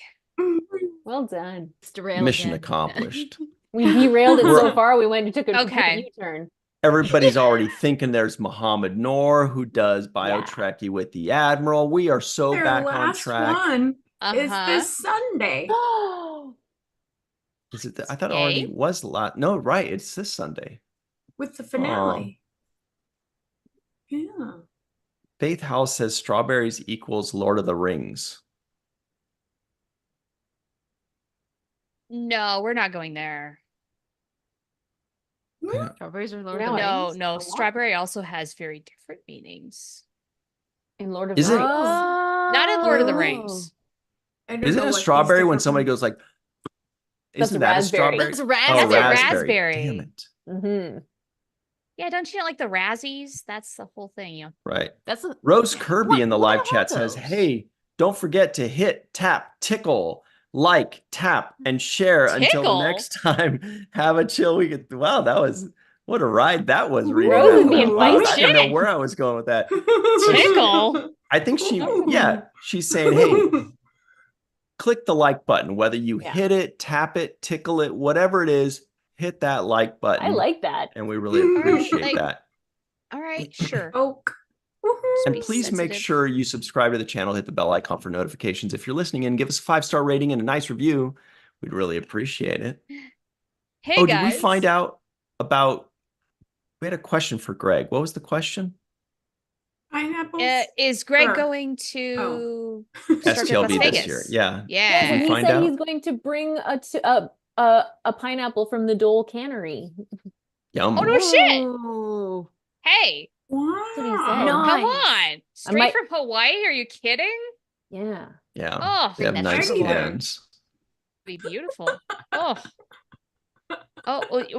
Well done. Derail Mission again. accomplished. We derailed it so We're- far. We went and took a Okay. U-turn. Everybody's already thinking there's Muhammad Noor who does BioTrekkie with the Admiral. We are so Their back on last track. one is Uh-huh. this Sunday Is it? I thought it already Okay. was no, right? It's this Sunday. with the finale. Yeah. Faith House says strawberries equals Lord of the Rings. No, we're not going there. Strawberries are Lord No, of the No, Rings. no. what? Strawberry also has very different meanings. In Lord of Is the it- Rings. Not in Lord of the Oh. Rings. I don't Isn't know it what these strawberry when different somebody ones- goes like, That's isn't a that a raspberry. strawberry? That's Oh, That's a raspberry. Damn it. Mm-hmm. Yeah, don't you know like the Razzies? That's the whole thing, you know. Right. That's a, Rose Kirby in the what live are chat says, those? hey, don't forget to hit, tap, tickle, like, tap, and share until the Tickle? next time. Have a chill weekend. Wow, that was what a ride that was reading Rose that is being one. I feisty. didn't know where I was going with that. Tickle? I think she's saying, hey, click the like button, whether you Yeah. hit it, tap it, tickle it, whatever it is, hit that like button. I like that. and we really appreciate like- that. All right, sure. Oak. And be please make sensitive. sure you subscribe to the channel, hit the bell icon for notifications. If you're listening in, give us a 5-star rating and a nice review. We'd really appreciate it. Hey Oh, guys. did we find out about, we had a question for Greg. What was the question? Pineapples. Is Greg Or- going to Star Trek STLB Las this Vegas? year. Yeah. Yeah. Did we he find said out? he's going to bring a pineapple from the Dole Cannery. Yum. Oh, no shit. Ooh. Hey, Wow. what he said. No. come Nice. on. Straight might- from Hawaii? Are you kidding? Yeah. Yeah. Oh, They have that's nice pretty there. cans. be beautiful. Oh.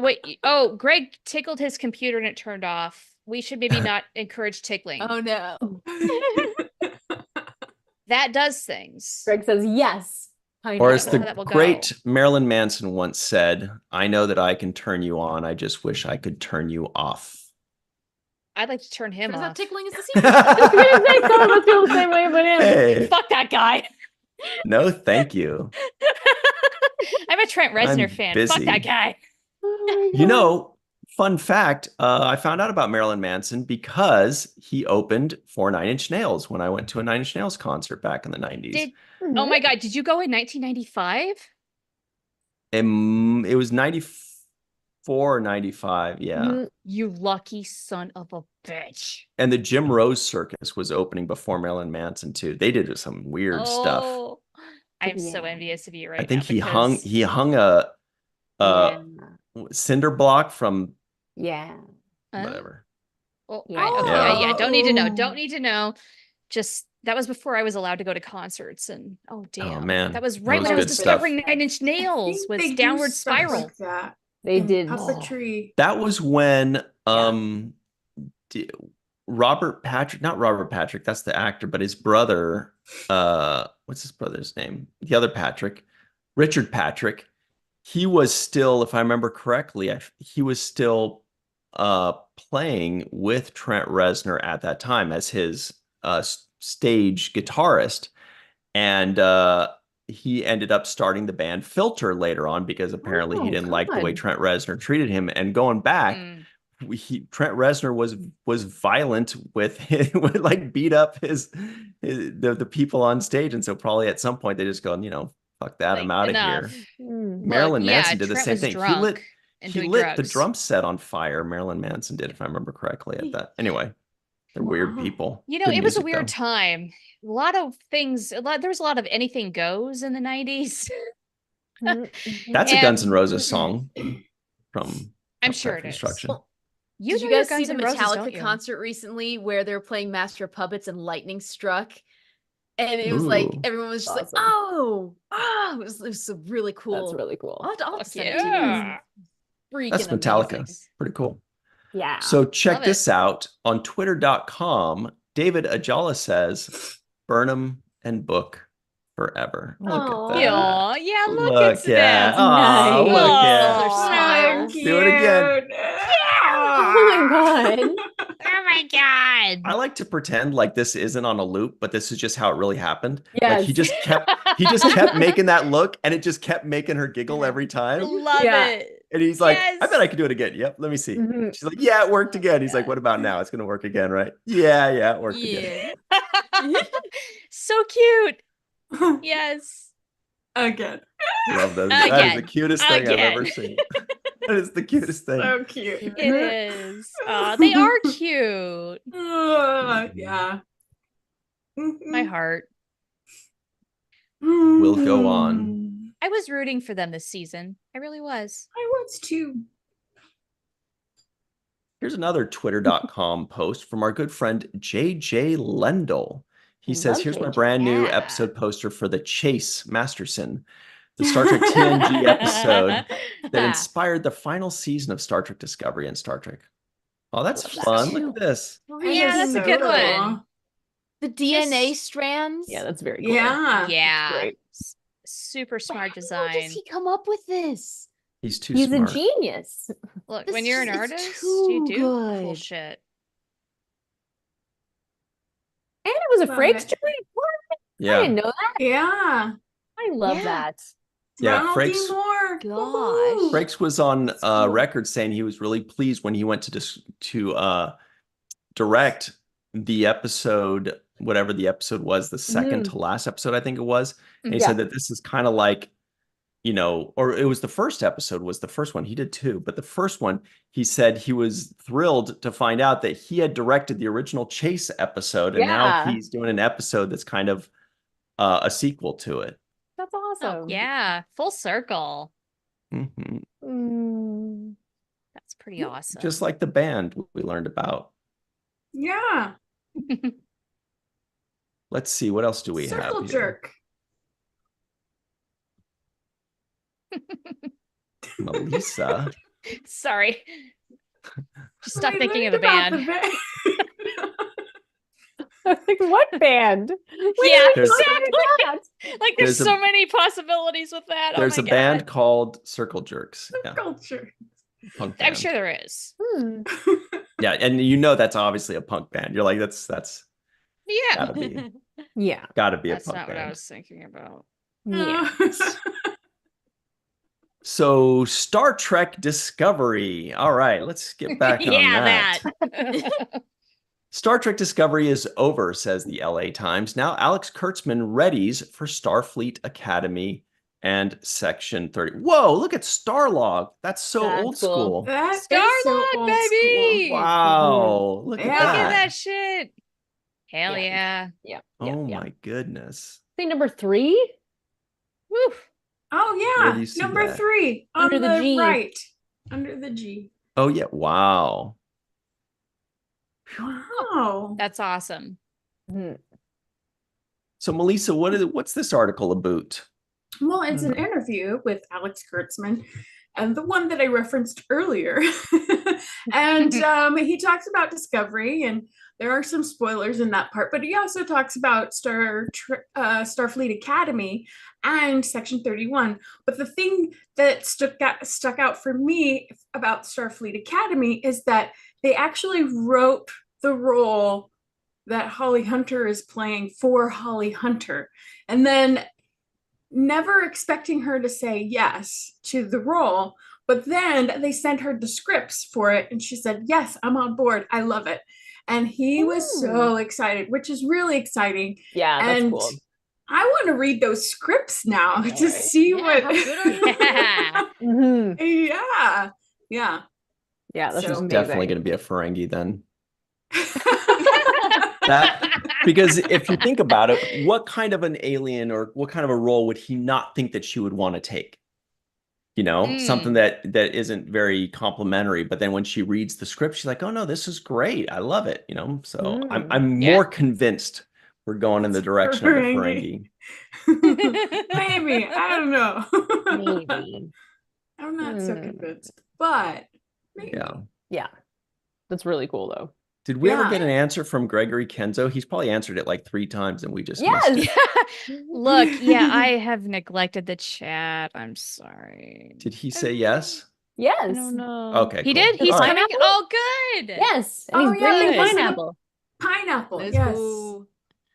Wait. Oh, Greg tickled his computer and it turned off. We should maybe not encourage tickling. Oh no. That does things. Greg says yes. Or as Pineapple. the That will go. great Marilyn Manson once said, I know that I can turn you on. I just wish I could turn you off. I'd like to turn him Turns out off. tickling is the secret. I was gonna say some of us feel the same way about him. Hey, Fuck that guy. no, thank you. I'm a Trent Reznor I'm fan. busy. Fuck that guy. Oh my You God. know, fun fact, I found out about Marilyn Manson because he opened for Nine Inch Nails when I went to a Nine Inch Nails concert back in the 90s. Did oh my god, did you go in 1995? It was 94 or 95, yeah. Mhm. You lucky son of a bitch. And the Jim Rose Circus was opening before Marilyn Manson too. They did some weird stuff. Oh, I'm so Yeah. envious of you right I think now. he hung a Yeah. cinder block from Huh? whatever. Oh, Yeah. okay, Yeah. yeah. Don't need to know. Oh. Don't need to know. Just that was before I was allowed to go to concerts, and oh damn, man, that was that right was when I was good stuff. discovering Nine Inch Nails think was they do Downward stuff Spiral. like that They in did. puppetry. That was when Robert Patrick, not Robert Patrick, that's the actor, but his brother, what's his brother's name? The other Patrick, Richard Patrick. He was still, if I remember correctly, he was still playing with Trent Reznor at that time as his stage guitarist. And he ended up starting the band Filter later on because apparently he didn't like the way God. Trent Reznor treated him. And going back, Trent Reznor was violent with would like beat up the people on stage. And so probably at some point they just go, fuck that, I'm out of here. Marilyn Manson did the Trent same was thing. drunk and He doing lit the drugs. drum set on fire. Marilyn Manson did, if I remember correctly, at that. Anyway, they're weird people. It Good was a music, weird though. time. A lot of things. There was a lot of anything goes in the 90s. That's a Guns N' Roses song from I'm sure it Construction. is. Did you guys see the Metallica concert recently where they were playing Master of Puppets and lightning struck? And it was like everyone was just like, oh, it was really cool. That's really cool. I'll have to send it to you guys. Freaking That's Metallica. amazing. Pretty cool. Yeah. So check this out on twitter.com. David Ajala says, Burnham and Book forever. Look at that. Oh, yeah, look at that. Nice. Look at Their smiles. Do it again. Oh my God. Oh my God. I like to pretend like this isn't on a loop, but this is just how it really happened. Yes. Like he just kept making that look, and it just kept making her giggle every time. Love it. And he's like, I bet I could do it again. Yep, let me see. Mhm. She's like, yeah, it worked again. He's like, what about now? It's gonna work again, right? Yeah, it worked again. So cute. Yes. Again. Love those. That is the cutest thing I've Again. ever seen. That is the cutest thing. So cute. It is. They are cute. Yeah. My heart. Will go on. I was rooting for them this season. I really was. I was too. Here's another twitter.com post from our good friend JJ Lendl. He says, here's my brand new episode poster for The Chase Masterson, the Star Trek TNG episode that inspired the final season of Star Trek Discovery and Star Trek. Oh, that's fun. Look at this. Yeah, that's a good one. The DNA strands. Yeah, that's very cool. Yeah. Yeah. Great. Super smart How design. does he come up with this? He's too He's smart. a genius. Look, This when you're is- an it's artist, too you do cool good. shit. And it was a Love Frakes it. joint. What? I Yeah. didn't know that. Yeah. I love Yeah. that. Yeah, Ronald Frakes. D. Moore. Gosh. Woohoo. Frakes was on cool. record saying he was really pleased when he went to direct the episode, whatever the episode was, the second to last episode, I think it was. And he said that this is kind of like, or it was the first episode was the first one. He did two, but the first one, he said he was thrilled to find out that he had directed the original Chase episode, and now he's doing an episode that's kind of a sequel to it. That's awesome. Oh, yeah. Full circle. Mm-hmm. That's pretty awesome. Just like the band we learned about. Yeah. Let's see, what else do we have Circle here? jerk. Melissa. Sorry. Just stop I thinking of the learned about band. Like, what band? Yeah, There's- exactly. Like there's There's a- so many possibilities with that. There's oh a my band God. called Circle Jerks. Yeah, Culture. punk I'm band. sure there is. Yeah, and that's obviously a punk band. You're like, that's Yeah. gotta be Yeah. gotta be That's a punk not what I band. was thinking about. Yeah. So Star Trek Discovery. All right, let's get back on that. that. Star Trek Discovery is over, says the LA Times. Now Alex Kurtzman readies for Starfleet Academy and Section 30. Whoa, look at Starlog. That's so That's old cool. school. That is Starlog, so old baby! school. Wow, look at Yeah. Look at that. that shit. Hell Yeah. yeah. Oh my goodness. I think number 3. Woo. Oh Where do yeah, you see number that? 3 on Under the G. right, under the G. Oh yeah, wow. Wow. That's awesome. So Melissa, what's this article about? Well, it's an interview with Alex Kurtzman, and the one that I referenced earlier. And he talks about Discovery and there are some spoilers in that part, but he also talks about Starfleet Academy and Section 31. But the thing that stuck out for me about Starfleet Academy is that they actually wrote the role that Holly Hunter is playing for Holly Hunter, and then never expecting her to say yes to the role. But then they sent her the scripts for it, and she said, "Yes, I'm on board. I love it." And he was so excited, which is really exciting. Yeah, that's And cool. I want to read those scripts now to right. see Yeah, what. how good are you? Mhm. Yeah, yeah. Yeah, that's So- She's amazing. definitely going to be a Ferengi then. Because if you think about it, what kind of an alien or what kind of a role would he not think that she would want to take? You know, something that isn't very complimentary. But then when she reads the script, she's like, "Oh no, this is great. I love it." You know, so I'm Yeah. more convinced we're going in the direction of the Ferengi. Ferengi. Maybe, I don't know. Maybe. I'm not so convinced, but maybe. Yeah. Yeah. That's really cool though. Did we ever Yeah. get an answer from Gregory Kenzo? He's probably answered it like 3 times and we just missed Yes. it. Look, yeah, I have neglected the chat. I'm sorry. Did he say yes? I Yes. don't know. Okay, He cool. did. He's All right. coming. Pineapple? Oh, good. Yes. And Oh, he's yeah, bringing because of the pineapple. Pineapple, Let's yes. go.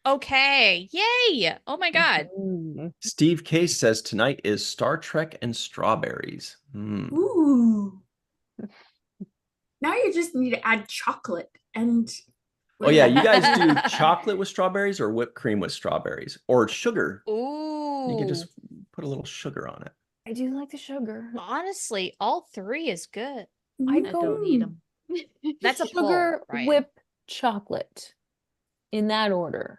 Okay. Yay. Oh my God. Mm. Steve Case says tonight is Star Trek and strawberries. Ooh. Now you just need to add chocolate and. Oh yeah, you guys do chocolate with strawberries or whipped cream with strawberries or sugar. Ooh. You can just put a little sugar on it. I do like the sugar. Honestly, all 3 is good. I I don't eat them. That's a Sugar, poll, Ryan. whip, chocolate. In that order.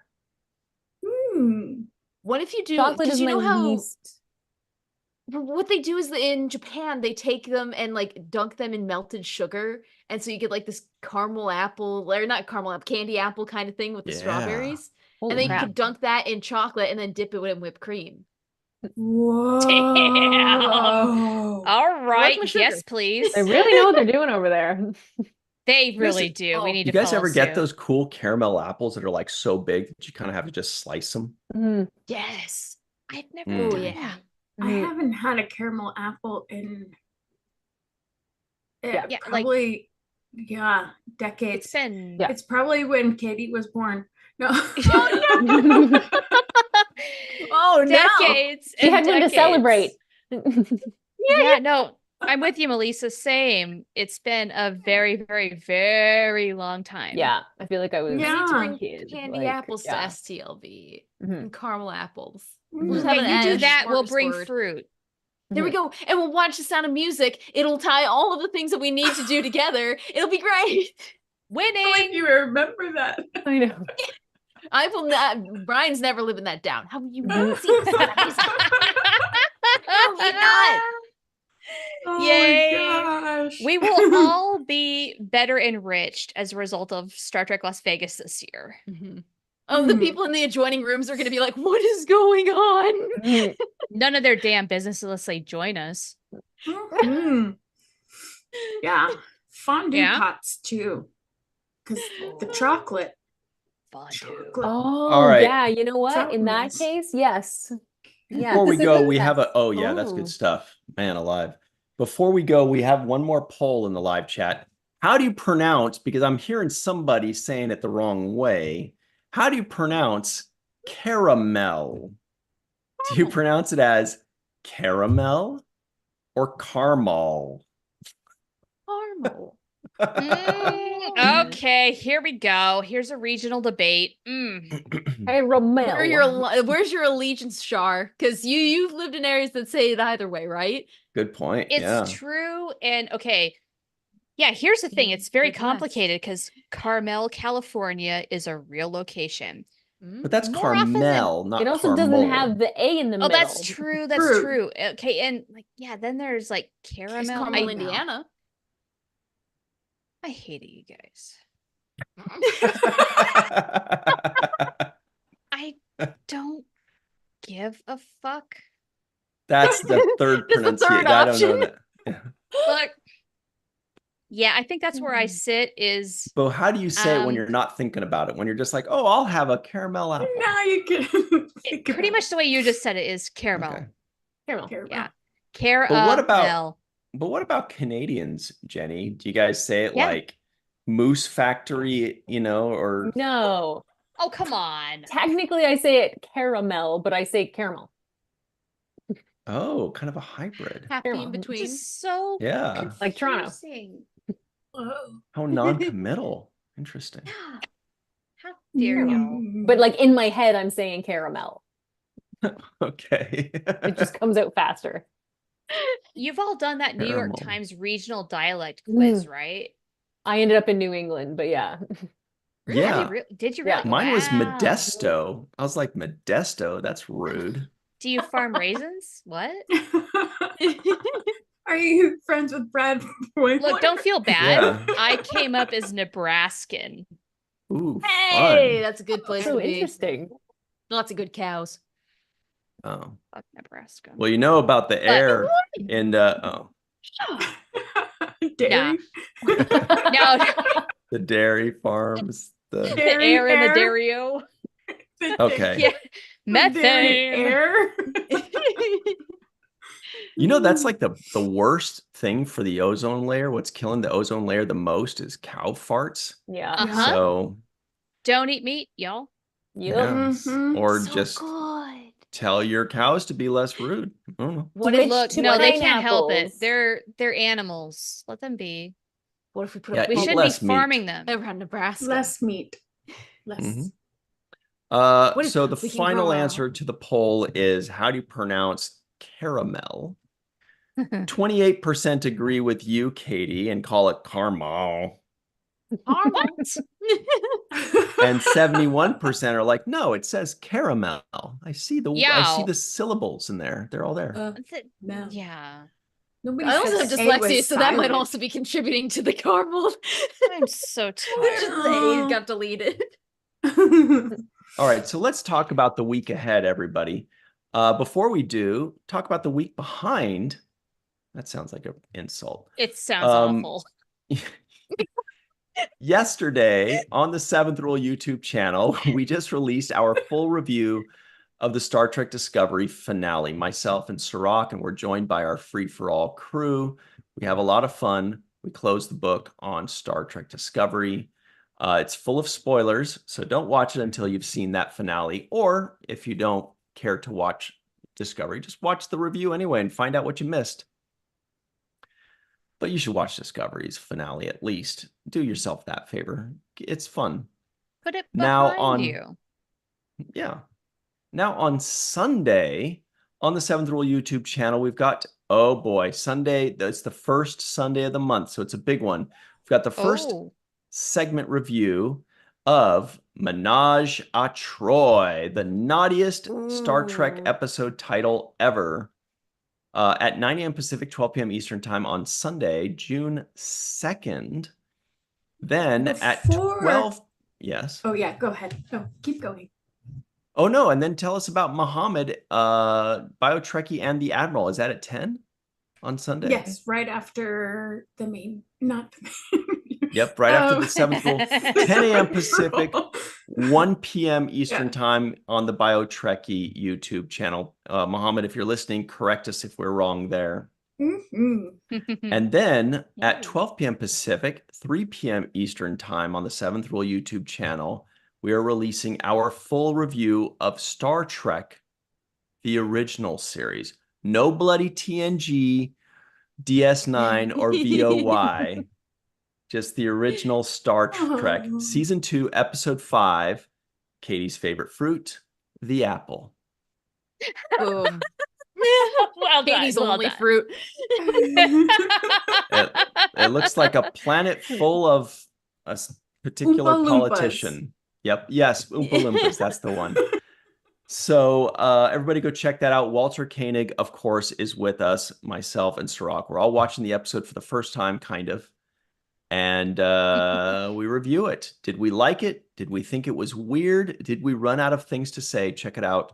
What if you do? Chocolate Because is you my know how least. what they do is in Japan they take them and like dunk them in melted sugar, and so you get like this caramel apple, or not caramel apple, candy apple kind of thing with the Yeah. strawberries, Holy and then you crap. could dunk that in chocolate and then dip it in whipped cream. Whoa. All right. my sugar. Yes, please. They really know what they're doing over there. They really do. oh, We need You to guys follow ever get suit. those cool caramel apples that are like so big that you kind of have to just slice them? Mhm. Yes. I've never Mm. Oh done yeah. that. I Mhm. haven't had a caramel apple in Yeah. Yeah, like- probably decades. It's been Yeah. It's probably when Katie was born. No. Oh no. decades. She and had one to decades. celebrate. Yeah, no, I'm with you, Melissa. Same. It's been a very, very, very long time. Yeah, I feel like I was. We need to Yeah. bring kid, candy like, apples yeah. to STLV Mhm. and caramel apples. Mm. We'll just Yeah, have an you do Ash that. We'll bring smorgasbord. fruit. There we go. And we'll watch The Sound of Music. It'll tie all of the things that we need to do together. It'll be great. Like Winning. you remember that. I know. I will not. Brian's never living that down. How will you Mhm. not see The Sound of Music? How will you not? Oh Yay. my gosh. We will all be better enriched as a result of Star Trek Las Vegas this year. Oh, the Mhm. people in the adjoining rooms are going to be like, what is going on? Mhm. None of their damn business unless they join us. Mhm. Yeah. Fondue Yeah. pots too. Because the chocolate. Fondue. Oh, All right. yeah. You know what? In that Chocolates. case, yes. Yeah. Before we go, we have Yes. a, oh yeah, that's Oh. good stuff. Man alive. Before we go, we have one more poll in the live chat. How do you pronounce, because I'm hearing somebody saying it the wrong way. How do you pronounce caramel? Do you pronounce it as caramel or caramel? Caramel. Okay, here we go. Here's a regional debate. Hey, Romel. Where's your allegiance, Shar? Because you've lived in areas that say it either way, right? Good point. It's yeah. true. And okay. Yeah, here's the thing. It's very Midwest. complicated because Carmel, California is a real location. But that's More often than- caramel, not It also caramel. doesn't have the A in the Oh, middle. that's true. That's Fruit. true. Okay, and like, yeah, then there's like There's caramel. Carmel, I- Indiana. I hate you guys. I don't give a fuck. That's the third That's the third pronunciation. I don't know option. that. Look, Yeah, I think that's where I sit is But how do you say it when Um, you're not thinking about it? When you're just like, oh, I'll have a caramel apple. Now you can think pretty about much the way you just said it is caramel. Okay. Caramel. caramel. Yeah. But what about Canadians, Jenny? Do you guys say it Yeah. like Moose Factory, or No. Oh, come on. Technically, I say it caramel, but I say caramel. kind of a hybrid? Happy in Caramel. This between. is so Yeah. Like Toronto. confusing. Whoa. How non-committal. Interesting. Yeah. How dare y'all? But like in my head, I'm saying caramel. Okay. It just comes out faster. You've all done that New York Caramel. Times regional dialect quiz, Mm. right? I ended up in New England, but yeah. Yeah. Did you Yeah. really? Mine was Wow. Modesto. I was like, Modesto? That's rude. Do you farm raisins? What? Are you friends with Brad Boyd? Look, don't feel bad. Yeah. I came up as Nebraskan. Ooh, Hey, fun. that's a good place So to be. interesting. Lots of good cows. Oh. Fuck Nebraska. Well, you know about the air in Dairy. No, the dairy farms. the Dairy air in the air. Dario. The Okay. Yeah. the dairy Methane. air. That's like the worst thing for the ozone layer. What's killing the ozone layer the most is cow farts. Yeah. Uh-huh. So Don't eat meat, y'all. Yep. yes. Mhm. Or So just good. tell your cows to be less rude. I don't know. What Switch if, Look, to no, they can't help it. pineapples. They're animals. Let them be. what if we put Yeah, a We eat shouldn't less be meat. farming them. around Nebraska? Less meat. Less. Mhm. What if So the we can final grow answer to the poll is, how do you pronounce caramel? 28% agree with you, Katie, and call it caramel. Caramel. And 71% are like, no, it says caramel. I see Yow. the syllables in there. They're all there. That's it. No. Yeah. Nobody I also have said A was dyslexia, so that might silent. also be contributing to the caramel. I'm so Just tired. the A's got deleted. All right, so let's talk about the week ahead, everybody. Before we do, talk about the week behind. That sounds like an insult. It sounds awful. Yesterday on the Seventh Rule YouTube channel, we just released our full review of the Star Trek Discovery finale, myself and Sirach, and we're joined by our free-for-all crew. We have a lot of fun. We closed the book on Star Trek Discovery. It's full of spoilers, so don't watch it until you've seen that finale. Or if you don't care to watch Discovery, just watch the review anyway and find out what you missed. But you should watch Discovery's finale at least. Do yourself that favor. It's fun. Put it Now behind on- you. Yeah. Now on Sunday, on the Seventh Rule YouTube channel, we've got, oh boy, Sunday. It's the first Sunday of the month, so it's a big one. We've got the first Oh. segment review of Menage a Troy, the naughtiest Star Trek Ooh. episode title ever, at 9 a.m. Pacific, 12 p.m. Eastern time on Sunday, June 2nd. Then at Before- 12, yes. Oh yeah, go ahead. No, keep going. Oh no, and then tell us about Muhammad, Bio-Trekkie and the Admiral. Is that at 10 on Sunday? Yes, right after the main, not the main. Yep, right after the Seventh Rule, 10 a.m. Pacific, 1 p.m. Eastern Yeah. time on the Bio-Trekkie YouTube channel. Muhammad, if you're listening, correct us if we're wrong there. Mhm. And then Yeah. at 12 p.m. Pacific, 3 p.m. Eastern time on the Seventh Rule YouTube channel, we are releasing our full review of Star Trek, the original series. No bloody TNG, DS9, or VOY. Just the original Star Trek. Oh. Season 2, Episode 5, Katie's favorite fruit, the apple. Boom. Well done. Katie's well only done. fruit. It looks like a planet full of a particular Oompa Loompas. politician. Yep. Yes. Oompa Loompas. That's the one. So everybody go check that out. Walter Koenig, of course, is with us, myself and Sirach. We're all watching the episode for the first time, kind of. And we review it. Did we like it? Did we think it was weird? Did we run out of things to say? Check it out.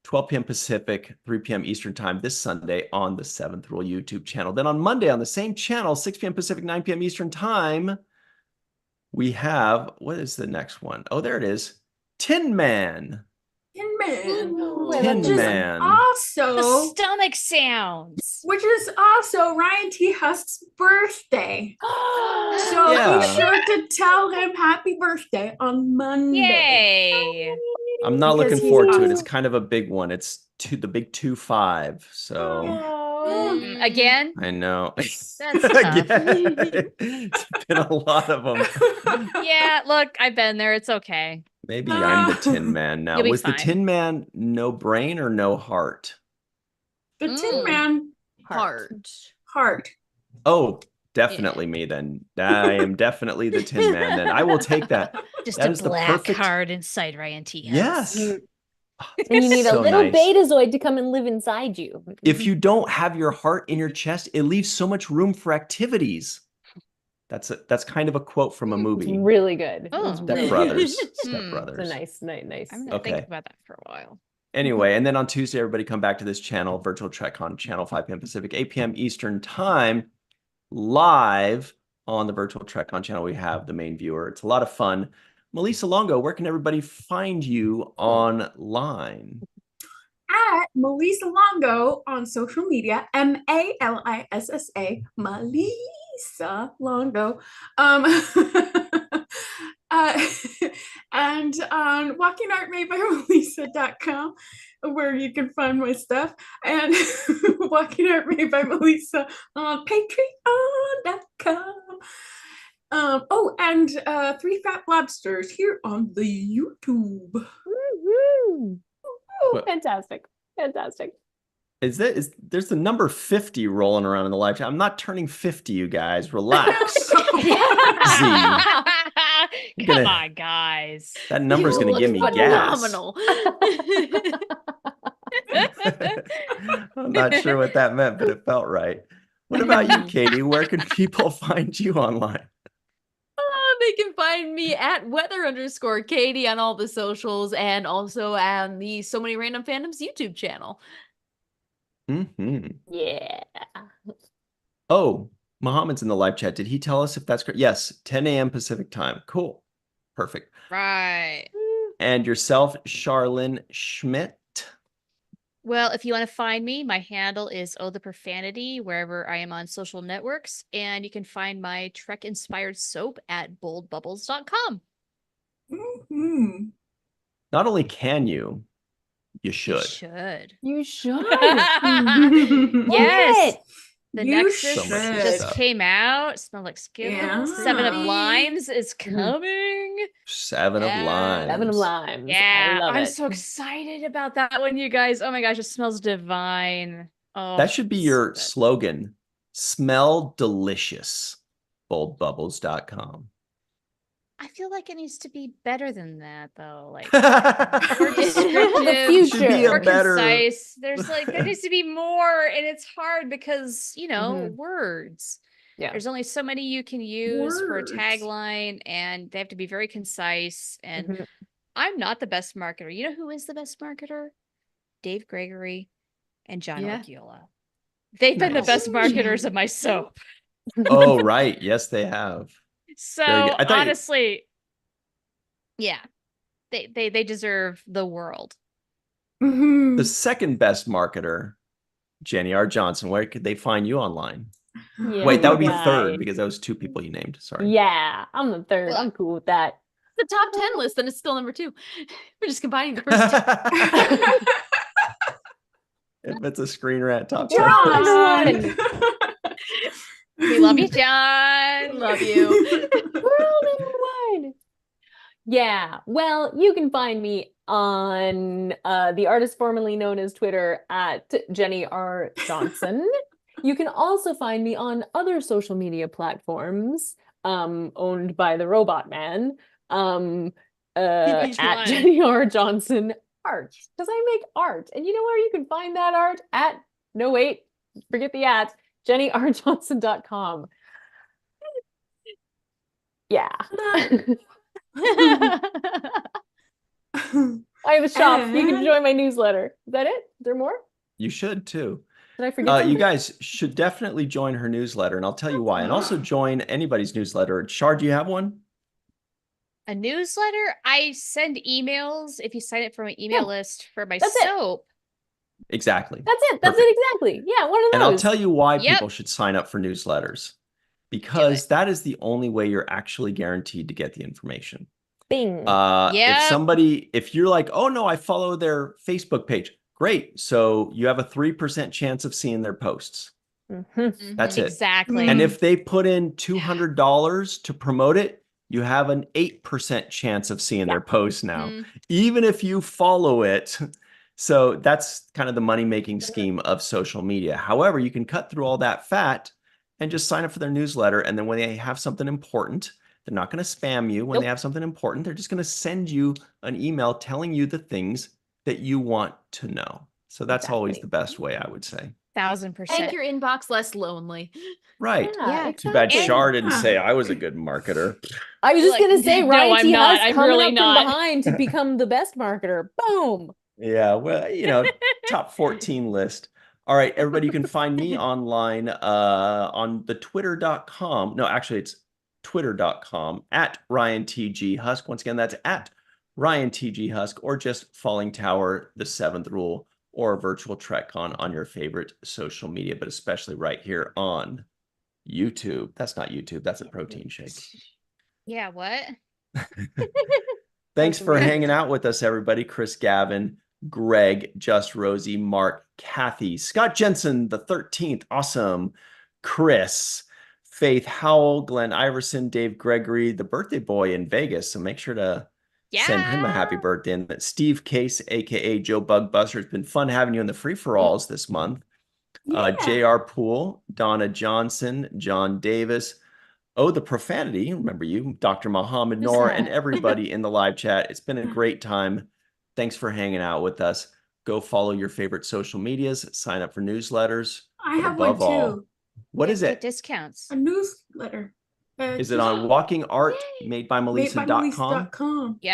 12 p.m. Pacific, 3 p.m. Eastern time this Sunday on the 7th Rule YouTube channel. Then on Monday on the same channel, 6 p.m. Pacific, 9 p.m. Eastern time, we have, what is the next one? Oh, there it is. Tin Man. Tin Man. Ooh, I Tin love this one. Man. The Also, stomach sounds. which is also Ryan T. Husk's birthday. So Yeah. be sure to tell him happy birthday on Monday. Yay. I'm not Because looking he's forward to it. awesome. It's kind of a big one. It's the big 2-5. So Again? I know. That's Again. tough. It's been a lot of them. Yeah, look, I've been there. It's okay. Maybe I'm the Tin Man now. You'll be Was the fine. Tin Man no brain or no heart? The Tin Mm. Man heart. Oh, definitely me then. I am definitely the Tin Man then. I will take that. Just That a is the black perfect- card inside Ryan T. House. Yes. And you need a So little nice. betazoid to come and live inside you. If you don't have your heart in your chest, it leaves so much room for activities. That's kind of a quote from a It's movie. really good. Oh. It's Step really Brothers. Hmm. Step It's Brothers. a nice. I'm going to think Okay. about that for a while. Anyway, and then on Tuesday, everybody come back to this channel, Virtual Trek on channel 5 p.m. Pacific, 8 p.m. Eastern time, live on the Virtual Trek on channel. We have the main viewer. It's a lot of fun. Melissa Longo, where can everybody find you online? At Melissa Longo on social media, Malissa, Melissa Longo. And on walkingartmadebymelissa.com, where you can find my stuff, and Walking Art Made by Melissa on patreon.com. And 3 Fat Lobsters here on the YouTube. Woo-hoo. What- Fantastic. There's the number 50 rolling around in the live chat. I'm not turning 50, you guys. Relax. Come on, guys. That number's You going to look give me gas. phenomenal. I'm not sure what that meant, but it felt right. What about you, Katie? Where can people find you online? They can find me at weather_Katie on all the socials and also on the So Many Random Fandoms YouTube channel. Yeah. Oh, Muhammad's in the live chat. Did he tell us if that's correct? Yes, 10 a.m. Pacific time. Cool. Perfect. Right. And yourself, Charlene Schmidt. Well, if you want to find me, my handle is Oh the Profanity, wherever I am on social networks. And you can find my Trek-inspired soap at boldbubbles.com. Mhm. Not only can you You should. should. You should. Yes. What? The You Nexus So much good just stuff. came out. Smelled like Skittles. Yeah. 7 of Limes is Mhm. coming. 7 of Yeah. Limes. 7 of Limes. Yeah, I love I'm it. so excited about that one, you guys. Oh my gosh, it smells divine. Oh, That should be so your good. slogan. Smell delicious. Boldbubbles.com. I feel like it needs to be better than that, though. Like more There descriptive, The future. should be a more better. concise. There needs to be more, and it's hard because Mhm. words. Yeah. There's only so many you can use for a Words. tagline, and they have to be very concise. And Mhm. I'm not the best marketer. You know who is the best marketer? Dave Gregory and John Yeah. Orgiola. They've been the Nice. best marketers of my soap. Oh, right. Yes, they have. So Very good. I thought you- honestly, yeah, they deserve the world. Mhm. The second best marketer, Jenny R. Johnson. Where could they find you online? Yeah, Wait, that would be guy. third because that was 2 people you named. Sorry. Yeah, I'm the third. I'm cool with that. The top 10 list, and it's still number 2. We're just combining the first 2. If it's a Screen Rant top We're 10. all number John. one. We love you, John. Love you. We're all number one. Yeah. Well, you can find me on the artist formerly known as Twitter at Jenny R. Johnson. You can also find me on other social media platforms owned by the Robot Man Which at one? Jenny R. Johnson Art. Because I make art. And you know where you can find that art? At, no wait, forget the at, jennyrjohnson.com. Yeah. I have a shop. You can join my newsletter. Is that it? Is there more? You should too. Did I forget You something? guys should definitely join her newsletter, and I'll tell you why. And also join anybody's newsletter. Char, do you have one? A newsletter? I send emails if you sign up for my email list for my That's it. soap. Exactly. That's it. That's Perfect. it exactly. Yeah, one of And I'll those. tell you why Yep. people should sign up for newsletters. Because that is the only way you're actually guaranteed to get the information. Bing. If you're like, oh no, I follow their Facebook page. Great. So you have a 3% chance of seeing their posts. That's it. Exactly. And if they put in $200 to promote it, you have an 8% chance of seeing their posts now, even if you follow it. So that's kind of the money-making scheme of social media. However, you can cut through all that fat and just sign up for their newsletter. And then when they have something important, they're not going to spam you. When they have something important, they're just going to send you an email telling you the things that you want to know. So that's always the best way, I would say. 1000%. Make your inbox less lonely. Right. Yeah. Too bad exactly. Char didn't say I was a good marketer. I was just Like, gonna say no, Ryan I'm T. not. Huss I'm coming really up not. from behind to become the best marketer. Boom. Yeah, well, top 14 list. All right, everybody, you can find me online on the twitter.com. No, actually, it's twitter.com at RyanTGHusk. Once again, that's at RyanTGHusk, or just Falling Tower, the Seventh Rule, or Virtual TrekCon on your favorite social media, but especially right here on YouTube. That's not YouTube, that's a protein shake. Yeah, what? Thanks for hanging out with us, everybody. Chris Gavin, Greg, Just Rosie, Mark, Kathy, Scott Jensen, the 13th, awesome. Chris, Faith Howell, Glenn Iverson, Dave Gregory, the birthday boy in Vegas. So make sure to send him a happy birthday. And Steve Case, aka Joe Bugbuster. It's been fun having you in the free-for-alls this month. JR Poole, Donna Johnson, John Davis. Oh, the profanity. Remember you, Dr. Muhammad Noor, and everybody in the live chat. It's been a great time. Thanks for hanging out with us. Go follow your favorite social medias. Sign up for newsletters. I have one too. What is it? Discounts. A newsletter. Is it on Walking Art Made by Melissa.com? Yo,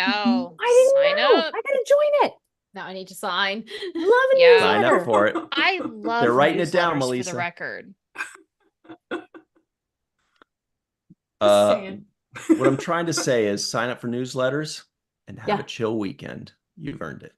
I didn't know. I gotta join it. Now I need to sign. Love a newsletter. Sign up for it. I love They're writing it down, newsletters, Melissa. for the record. What I'm trying to say is sign up for newsletters and have a chill weekend. You've earned it.